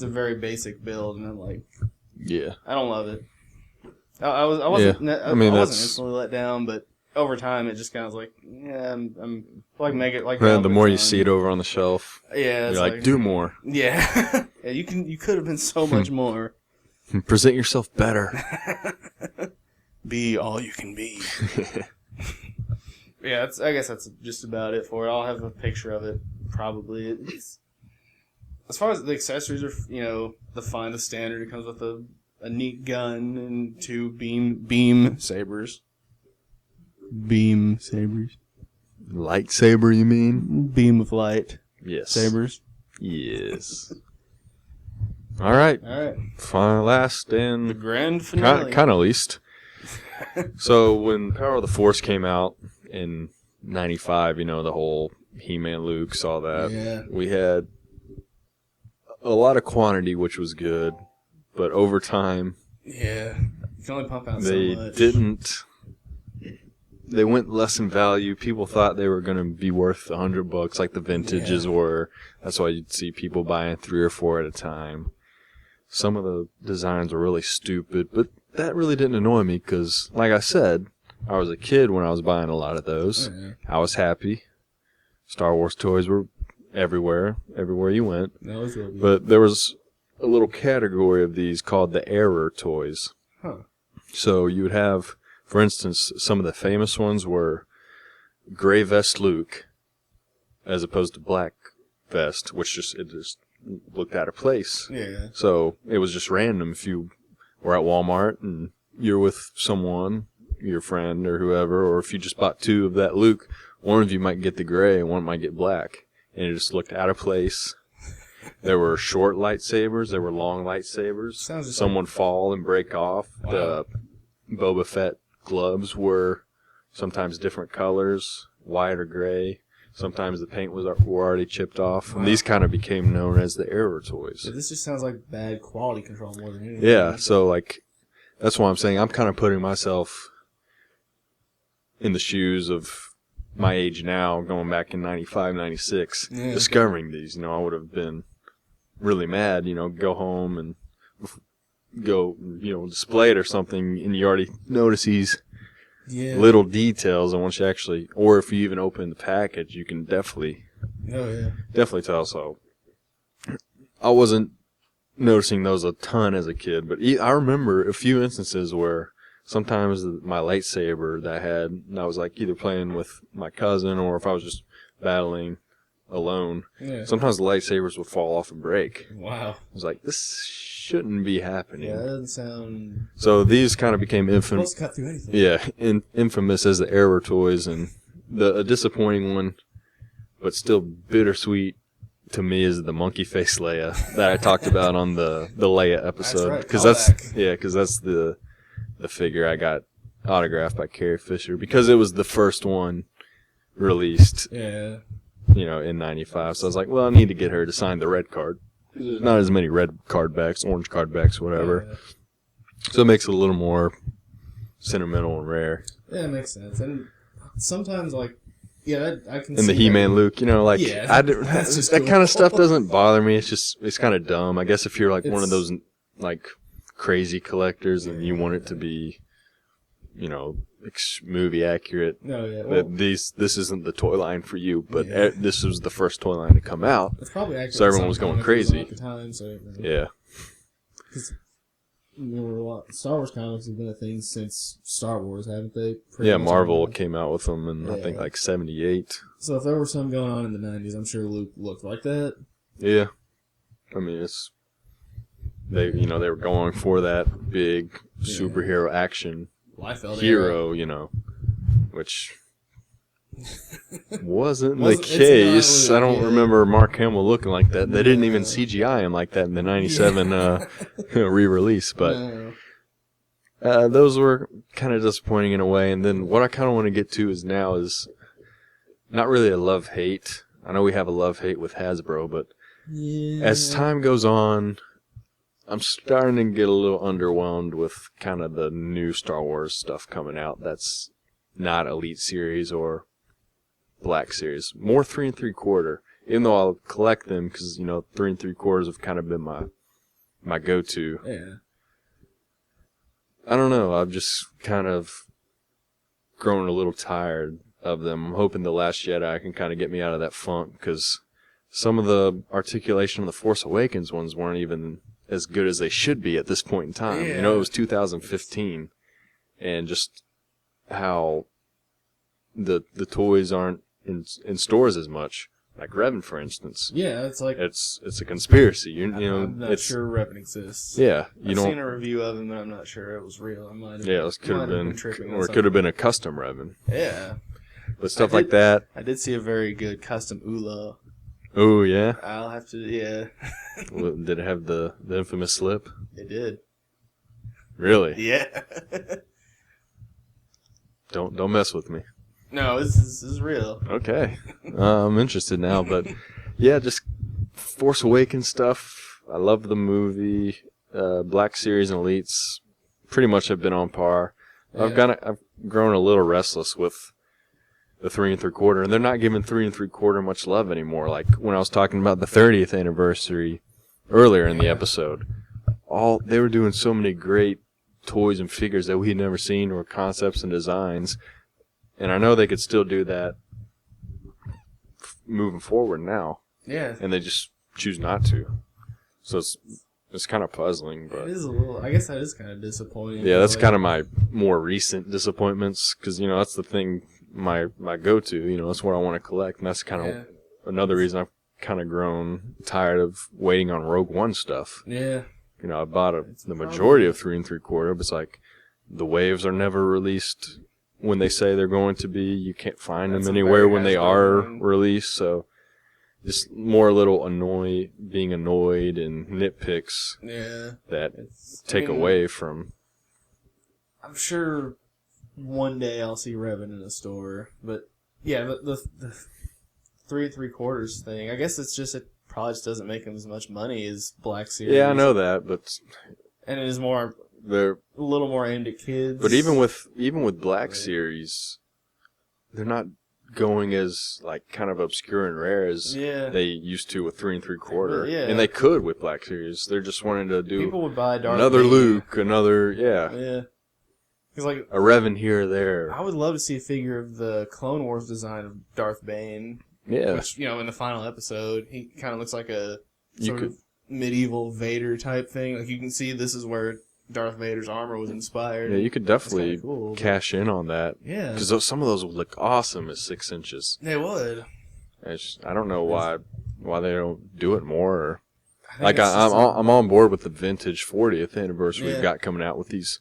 Speaker 1: a very basic build, and I'm like, I don't love it. I wasn't instantly let down, but over time it just kind of was like, I'm like make it like.
Speaker 3: The more you see it over on the shelf,
Speaker 1: you're
Speaker 3: like, do more.
Speaker 1: Yeah, yeah. You could have been so much more.
Speaker 3: Present yourself better.
Speaker 1: Be all you can be. Yeah, I guess that's just about it for it. I'll have a picture of it probably. As far as the accessories are, the standard. It comes with a neat gun and two beam sabers. Beam sabers.
Speaker 3: Lightsaber, you mean?
Speaker 1: Beam of light.
Speaker 3: Yes.
Speaker 1: Sabers.
Speaker 3: Yes. All right. Final, last, and
Speaker 1: the grand finale.
Speaker 3: Kind of least. So when Power of the Force came out in '95, the whole He-Man, Luke, all that. We had a lot of quantity, which was good, but over time,
Speaker 1: you can only pump out so much.
Speaker 3: They went less in value. People thought they were going to be worth $100, like the vintages were. That's why you'd see people buying 3 or 4 at a time. Some of the designs were really stupid, but that really didn't annoy me because, like I said, I was a kid when I was buying a lot of those. I was happy. Star Wars toys were everywhere you went. But there was a little category of these called the error toys. So you would have, for instance, some of the famous ones were gray vest Luke, as opposed to black vest, which just looked out of place. So it was just random. If you were at Walmart and you're with someone, your friend or whoever, or if you just bought 2 of that Luke, one of you might get the gray and one might get black. And it just looked out of place. There were short lightsabers. There were long lightsabers. Some would fall and break off. Wow. The Boba Fett gloves were sometimes different colors, white or gray. Sometimes the paint were already chipped off. Wow. And these kind of became known as the error toys.
Speaker 1: So this just sounds like bad quality control more than anything.
Speaker 3: Yeah, so that's why I'm saying I'm kind of putting myself in the shoes of my age now, going back in 95, 96, discovering these. I would have been really mad, go home and go, display it or something, and you already notice these little details. And once you actually, or if you even open the package, you can definitely tell. So I wasn't noticing those a ton as a kid, but I remember a few instances where sometimes my lightsaber that I had, and I was like either playing with my cousin or if I was just battling alone, sometimes the lightsabers would fall off and break.
Speaker 1: Wow.
Speaker 3: I was like, this shouldn't be happening.
Speaker 1: Yeah, that doesn't sound...
Speaker 3: So these kind of became
Speaker 1: Supposed to cut through anything.
Speaker 3: Yeah, infamous as the error toys, and a disappointing one, but still bittersweet to me is the monkey face Leia that I talked about on the Leia episode.
Speaker 1: That's right.
Speaker 3: Because that's the figure I got autographed by Carrie Fisher because it was the first one released.
Speaker 1: Yeah.
Speaker 3: In '95. So I was like, well, I need to get her to sign the red card. There's not as many red card backs, orange card backs, whatever.
Speaker 1: Yeah.
Speaker 3: So it makes it a little more sentimental and rare.
Speaker 1: Yeah, it makes sense. And sometimes, I can see
Speaker 3: And the He-Man
Speaker 1: that.
Speaker 3: Luke,
Speaker 1: that's just
Speaker 3: that
Speaker 1: cool.
Speaker 3: kind of stuff doesn't bother me. It's kind of dumb. I guess if you're one of those crazy collectors and you want it to be, movie accurate.
Speaker 1: No, yeah.
Speaker 3: Well, this isn't the toy line for you, but this was the first toy line to come out.
Speaker 1: It's probably accurate.
Speaker 3: So everyone was going crazy.
Speaker 1: At the time, so
Speaker 3: Yeah.
Speaker 1: Because Star Wars comics have been a thing since Star Wars, haven't they?
Speaker 3: Marvel came out with them in I think '78.
Speaker 1: So if there were some going on in the '90s, I'm sure Luke looked like that.
Speaker 3: Yeah, I mean they were going for that big superhero action hero, which wasn't the case. I don't remember Mark Hamill looking like that. They didn't even CGI him like that in the '97 re-release, but those were kind of disappointing in a way. And then what I kind of want to get to is not really a love-hate. I know we have a love-hate with Hasbro, but as time goes on, I'm starting to get a little underwhelmed with kind of the new Star Wars stuff coming out that's not Elite Series or Black Series. More 3 3/4. Even though I'll collect them because, 3 3/4 have kind of been my go-to.
Speaker 1: Yeah.
Speaker 3: I don't know. I've just kind of grown a little tired of them. I'm hoping The Last Jedi can kind of get me out of that funk because some of the articulation of the Force Awakens ones weren't even as good as they should be at this point in time.
Speaker 1: Yeah.
Speaker 3: It was 2015, and just how the toys aren't in stores as much. Like Revan, for instance.
Speaker 1: Yeah, it's like
Speaker 3: it's a conspiracy.
Speaker 1: I'm not sure Revan exists.
Speaker 3: Yeah,
Speaker 1: I've seen a review of him, but I'm not sure it was real.
Speaker 3: It could have been, or it could have been a custom Revan.
Speaker 1: Yeah,
Speaker 3: but stuff like that.
Speaker 1: I did see a very good custom Ula.
Speaker 3: Oh yeah.
Speaker 1: I'll have to. Yeah.
Speaker 3: Did it have the infamous slip?
Speaker 1: It did.
Speaker 3: Really?
Speaker 1: Yeah.
Speaker 3: Don't mess with me.
Speaker 1: No, this is real.
Speaker 3: Okay. I'm interested now, but yeah, just Force Awakens stuff. I love the movie. Black Series and Elites pretty much have been on par.
Speaker 1: Yeah.
Speaker 3: I've grown a little restless with the 3 3/4, and they're not giving 3 3/4 much love anymore. Like when I was talking about the 30th anniversary earlier in the episode, they were doing so many great toys and figures that we had never seen, or concepts and designs. And I know they could still do that moving forward now.
Speaker 1: Yeah.
Speaker 3: And they just choose not to. So it's kind of puzzling. But
Speaker 1: it is a little. I guess that is kind of disappointing.
Speaker 3: Yeah, that's kind of my more recent disappointments because that's the thing, my go-to. That's what I want to collect, and that's kind of another reason I've kind of grown tired of waiting on Rogue One stuff.
Speaker 1: Yeah.
Speaker 3: I bought the majority of 3 3/4, but it's like the waves are never released when they say they're going to be. You can't find them anywhere when they are released, so just more little being annoyed and nitpicks that take away from.
Speaker 1: I'm sure one day I'll see Revan in a store, but yeah, the 3 3/4 thing, I guess it's just, it probably just doesn't make them as much money as Black Series.
Speaker 3: Yeah, I know that, but
Speaker 1: and it is more.
Speaker 3: They're
Speaker 1: a little more aimed at kids.
Speaker 3: But even with Black Series, they're not going as kind of obscure and rare as they used to with 3 3/4.
Speaker 1: Yeah.
Speaker 3: And they could with Black Series. They're just wanting to do
Speaker 1: people would buy
Speaker 3: another Luke, another
Speaker 1: Yeah. Cause
Speaker 3: a Revan here or there.
Speaker 1: I would love to see a figure of the Clone Wars design of Darth Bane.
Speaker 3: Yeah.
Speaker 1: Which, in the final episode, he kind of looks like a sort of medieval Vader type thing. Like, you can see this is where Darth Vader's armor was inspired.
Speaker 3: Yeah, you could definitely
Speaker 1: cool,
Speaker 3: cash in on that.
Speaker 1: Yeah.
Speaker 3: Because some of those would look awesome as 6 inches.
Speaker 1: They would.
Speaker 3: I don't know why they don't do it more. Or, like,
Speaker 1: I'm
Speaker 3: I'm on board with the vintage 40th anniversary
Speaker 1: Yeah.
Speaker 3: we've got coming out with these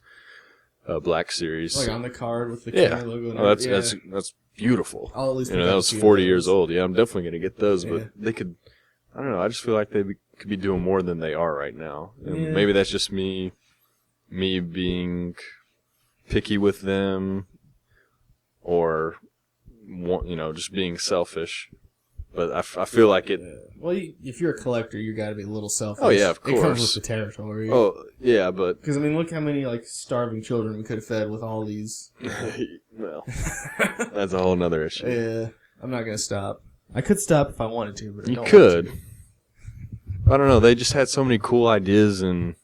Speaker 3: Black Series.
Speaker 1: like on the card with the
Speaker 3: Yeah.
Speaker 1: Kenner logo. And
Speaker 3: That's beautiful.
Speaker 1: I'll at least
Speaker 3: That was 40 years old. Yeah, I'm definitely going to get those,
Speaker 1: Yeah.
Speaker 3: but they could, I don't know, I just feel like they could be doing more than they are right now. And
Speaker 1: Yeah.
Speaker 3: maybe that's just me being picky with them, or, just being selfish. But I feel like it.
Speaker 1: Well, if you're a collector, you got to be a little selfish.
Speaker 3: Oh, yeah, of
Speaker 1: It comes
Speaker 3: course.
Speaker 1: with the territory.
Speaker 3: Oh, yeah, but.
Speaker 1: Because, I mean, look how many, like, starving children we could have fed with all these.
Speaker 3: Well, that's a whole nother issue.
Speaker 1: Yeah, I'm not going to stop. I could stop if I wanted to, but I
Speaker 3: You
Speaker 1: don't
Speaker 3: could.
Speaker 1: want
Speaker 3: I don't know. They just had so many cool ideas and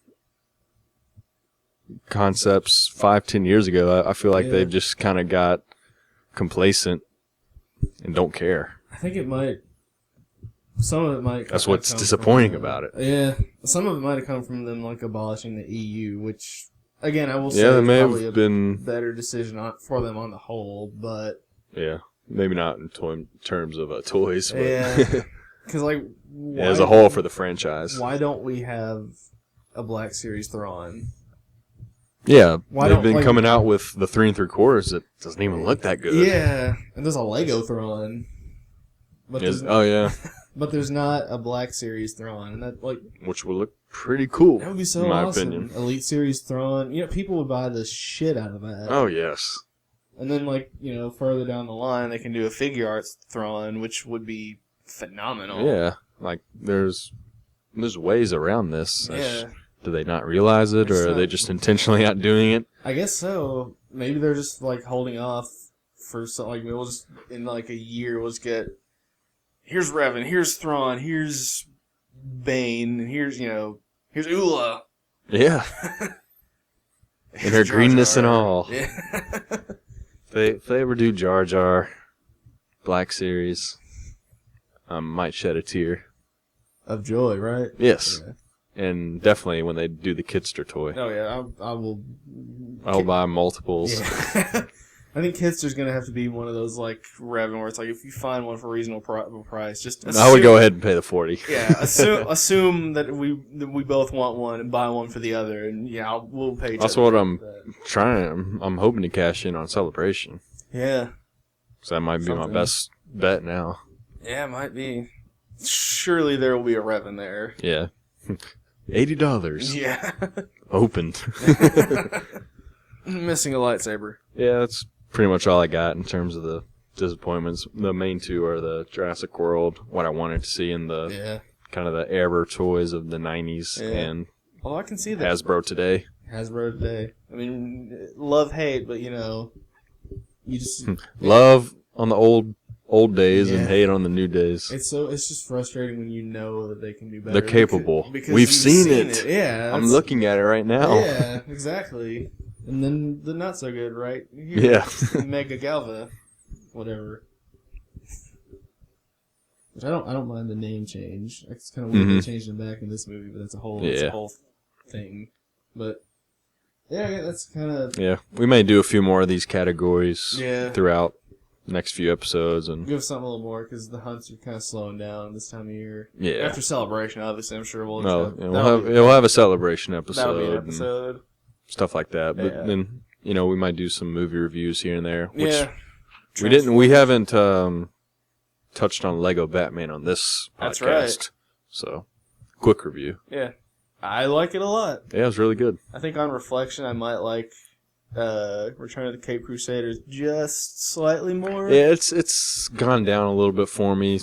Speaker 3: concepts 5-10 years ago. I feel like
Speaker 1: Yeah.
Speaker 3: they've just kind of got complacent and don't care.
Speaker 1: to. I think it might. Some of it might.
Speaker 3: That's
Speaker 1: have
Speaker 3: what's
Speaker 1: come
Speaker 3: disappointing
Speaker 1: from,
Speaker 3: about it.
Speaker 1: Yeah, some of it might have come from them like abolishing the EU, which again I will say
Speaker 3: Yeah, they
Speaker 1: is
Speaker 3: may
Speaker 1: probably
Speaker 3: have
Speaker 1: a
Speaker 3: been.
Speaker 1: better decision for them on the whole, but
Speaker 3: Yeah, maybe not in terms of toys, but
Speaker 1: yeah, because like
Speaker 3: as a whole for the franchise.
Speaker 1: why don't we have a Black Series Thrawn?
Speaker 3: Yeah,
Speaker 1: Why
Speaker 3: they've
Speaker 1: don't,
Speaker 3: been
Speaker 1: like-
Speaker 3: coming out with the 3 3/4 that doesn't even look that good.
Speaker 1: Yeah, and there's a Lego Thrawn, but
Speaker 3: Oh yeah,
Speaker 1: but there's not a Black Series Thrawn, and that like
Speaker 3: which would look pretty cool.
Speaker 1: that would be so
Speaker 3: in my
Speaker 1: awesome.
Speaker 3: opinion.
Speaker 1: Elite Series Thrawn, people would buy the shit out of that.
Speaker 3: Oh yes.
Speaker 1: And then further down the line, they can do a figure arts Thrawn, which would be phenomenal.
Speaker 3: Yeah, like there's ways around this.
Speaker 1: Yeah.
Speaker 3: Do they not realize it, or are they just intentionally not doing it?
Speaker 1: I guess so. Maybe they're just like holding off for something. We'll just in like a year we'll just get here's Revan, here's Thrawn, here's Bane, and here's Ula.
Speaker 3: Yeah. And her
Speaker 1: Jar Jar.
Speaker 3: greenness and all.
Speaker 1: Yeah.
Speaker 3: If they ever do Jar Jar Black Series, I might shed a tear.
Speaker 1: Of joy, right?
Speaker 3: Yes.
Speaker 1: Yeah.
Speaker 3: And definitely when they do the Kidster toy.
Speaker 1: Oh yeah, I will.
Speaker 3: I'll buy multiples.
Speaker 1: Yeah. I think Kidster's gonna have to be one of those like Revan where it's like if you find one for a reasonable price, just assume,
Speaker 3: I would go ahead and pay the 40.
Speaker 1: Yeah, assume that we both want one and buy one for the other, and we'll pay.
Speaker 3: That's what I'm trying. I'm hoping to cash in on Celebration.
Speaker 1: Yeah.
Speaker 3: So that might be my best bet now.
Speaker 1: Yeah, it might be. Surely there will be a Revan there.
Speaker 3: Yeah. $80.
Speaker 1: Yeah.
Speaker 3: Opened.
Speaker 1: Missing a lightsaber.
Speaker 3: Yeah, that's pretty much all I got in terms of the disappointments. The main two are the Jurassic World, what I wanted to see in the kind of the error toys of the 90s, and
Speaker 1: Oh, I can see that.
Speaker 3: Hasbro today.
Speaker 1: Hasbro today. I mean, love, hate, but you just
Speaker 3: Love on the old days and
Speaker 1: Yeah.
Speaker 3: hate on the new days.
Speaker 1: it's just frustrating when you know that they can do better.
Speaker 3: They're capable.
Speaker 1: Because
Speaker 3: We've
Speaker 1: you've
Speaker 3: seen it.
Speaker 1: Yeah,
Speaker 3: I'm
Speaker 1: that's-
Speaker 3: looking at it right now.
Speaker 1: Yeah, exactly. And then the not so good, right? Here,
Speaker 3: Yeah.
Speaker 1: Mega Galva, whatever. Which I don't mind the name change. It's kind of weird they changed them back in this movie, but that's a whole thing. But yeah, that's kind of
Speaker 3: Yeah, we may do a few more of these categories
Speaker 1: Yeah.
Speaker 3: throughout the next few episodes, and
Speaker 1: give something a little more because the hunts are kind of slowing down this time of year.
Speaker 3: yeah,
Speaker 1: After Celebration, obviously, I'm sure we'll.
Speaker 3: we'll have a celebration episode,
Speaker 1: That'll be an
Speaker 3: and
Speaker 1: episode.
Speaker 3: stuff like that. But
Speaker 1: Yeah.
Speaker 3: then we might do some movie reviews here and there. Which
Speaker 1: Yeah.
Speaker 3: we haven't touched on Lego Batman on this podcast.
Speaker 1: That's right.
Speaker 3: So quick review.
Speaker 1: Yeah. I like it a lot.
Speaker 3: Yeah, it was really good.
Speaker 1: I think on reflection, I might like Return of the Cape Crusaders just slightly more.
Speaker 3: Yeah, it's gone down a little bit for me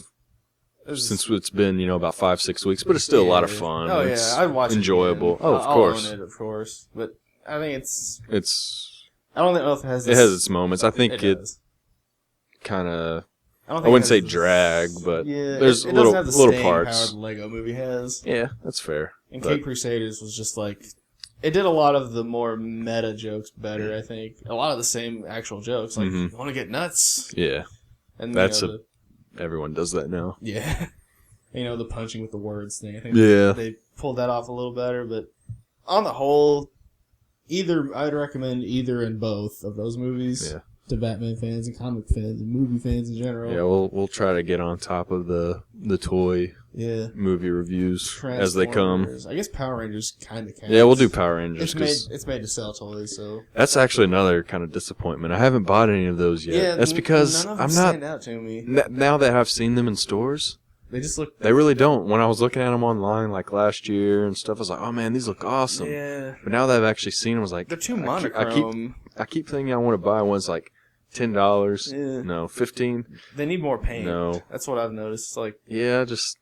Speaker 3: since it's been about 5-6 weeks, but it's still a lot of fun.
Speaker 1: Oh
Speaker 3: It's
Speaker 1: yeah, I'd watch
Speaker 3: enjoyable.
Speaker 1: it again.
Speaker 3: Oh, of course.
Speaker 1: I'll own it, of course. But I think it's.
Speaker 3: It's
Speaker 1: I don't know if it has.
Speaker 3: it has its moments. I think it
Speaker 1: does.
Speaker 3: kind of.
Speaker 1: I don't
Speaker 3: I
Speaker 1: think
Speaker 3: wouldn't
Speaker 1: it
Speaker 3: say
Speaker 1: has
Speaker 3: drag,
Speaker 1: this-
Speaker 3: but
Speaker 1: yeah,
Speaker 3: there's
Speaker 1: it
Speaker 3: little
Speaker 1: doesn't have the
Speaker 3: little
Speaker 1: staying
Speaker 3: parts.
Speaker 1: power the Lego movie has.
Speaker 3: Yeah, that's fair.
Speaker 1: And
Speaker 3: But-
Speaker 1: Cape Crusaders was just like. It did a lot of the more meta jokes better, I think. A lot of the same actual jokes. Like,
Speaker 3: Mhm.
Speaker 1: you want to get nuts?
Speaker 3: Yeah,
Speaker 1: And
Speaker 3: That's everyone does that now.
Speaker 1: Yeah. The punching with the words thing. I think
Speaker 3: Yeah.
Speaker 1: they pulled that off a little better, but on the whole, I'd recommend either and both of those movies to Batman fans and comic fans and movie fans in general.
Speaker 3: Yeah, we'll try to get on top of the toy movie reviews as they come.
Speaker 1: I guess Power Rangers kind of counts.
Speaker 3: Yeah, we'll do Power Rangers.
Speaker 1: It's made to sell toys, so
Speaker 3: that's actually another kind of disappointment. I haven't bought any of those yet.
Speaker 1: Yeah,
Speaker 3: that's because
Speaker 1: none of them
Speaker 3: I'm not.
Speaker 1: stand out to me.
Speaker 3: Now that I've seen them in stores,
Speaker 1: they just look.
Speaker 3: They really don't. When I was looking at them online like last year and stuff, I was like, "Oh man, these look awesome."
Speaker 1: Yeah.
Speaker 3: But now that I've actually seen them, I was like,
Speaker 1: They're too monochrome.
Speaker 3: I keep thinking I want to buy one's like $10.
Speaker 1: Yeah.
Speaker 3: No, 15.
Speaker 1: They need more paint.
Speaker 3: No.
Speaker 1: That's what I've noticed. It's like
Speaker 3: just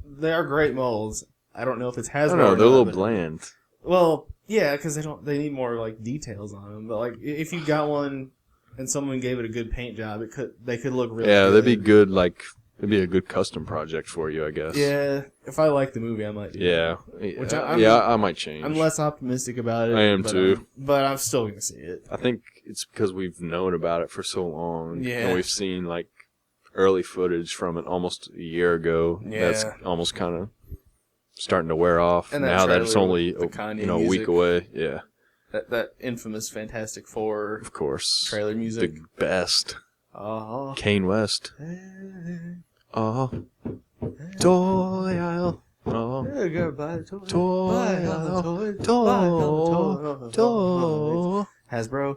Speaker 1: they are great molds. I don't know if it's Hasbro.
Speaker 3: I don't know. They're a little bland.
Speaker 1: Well, yeah, because they need more like details on them. But like if you got one and someone gave it a good paint job, they could look really.
Speaker 3: Yeah,
Speaker 1: good.
Speaker 3: they'd be good. Like it'd be a good custom project for you, I guess.
Speaker 1: Yeah, if I like the movie, I might do
Speaker 3: that.
Speaker 1: Which
Speaker 3: I might change.
Speaker 1: I'm less optimistic about it.
Speaker 3: I am too.
Speaker 1: But I'm still gonna see it.
Speaker 3: I think it's because we've known about it for so long.
Speaker 1: Yeah.
Speaker 3: And we've seen like early footage from it almost a year ago.
Speaker 1: Yeah.
Speaker 3: That's almost kind of starting to wear off
Speaker 1: And
Speaker 3: now that it's only
Speaker 1: the Kanye
Speaker 3: a week
Speaker 1: music.
Speaker 3: away. Yeah.
Speaker 1: That infamous Fantastic Four
Speaker 3: Of course.
Speaker 1: trailer music.
Speaker 3: The best.
Speaker 1: Oh.
Speaker 3: Kane West. Oh. Toy aisle. Oh. Toy aisle. Toy.
Speaker 1: Hasbro.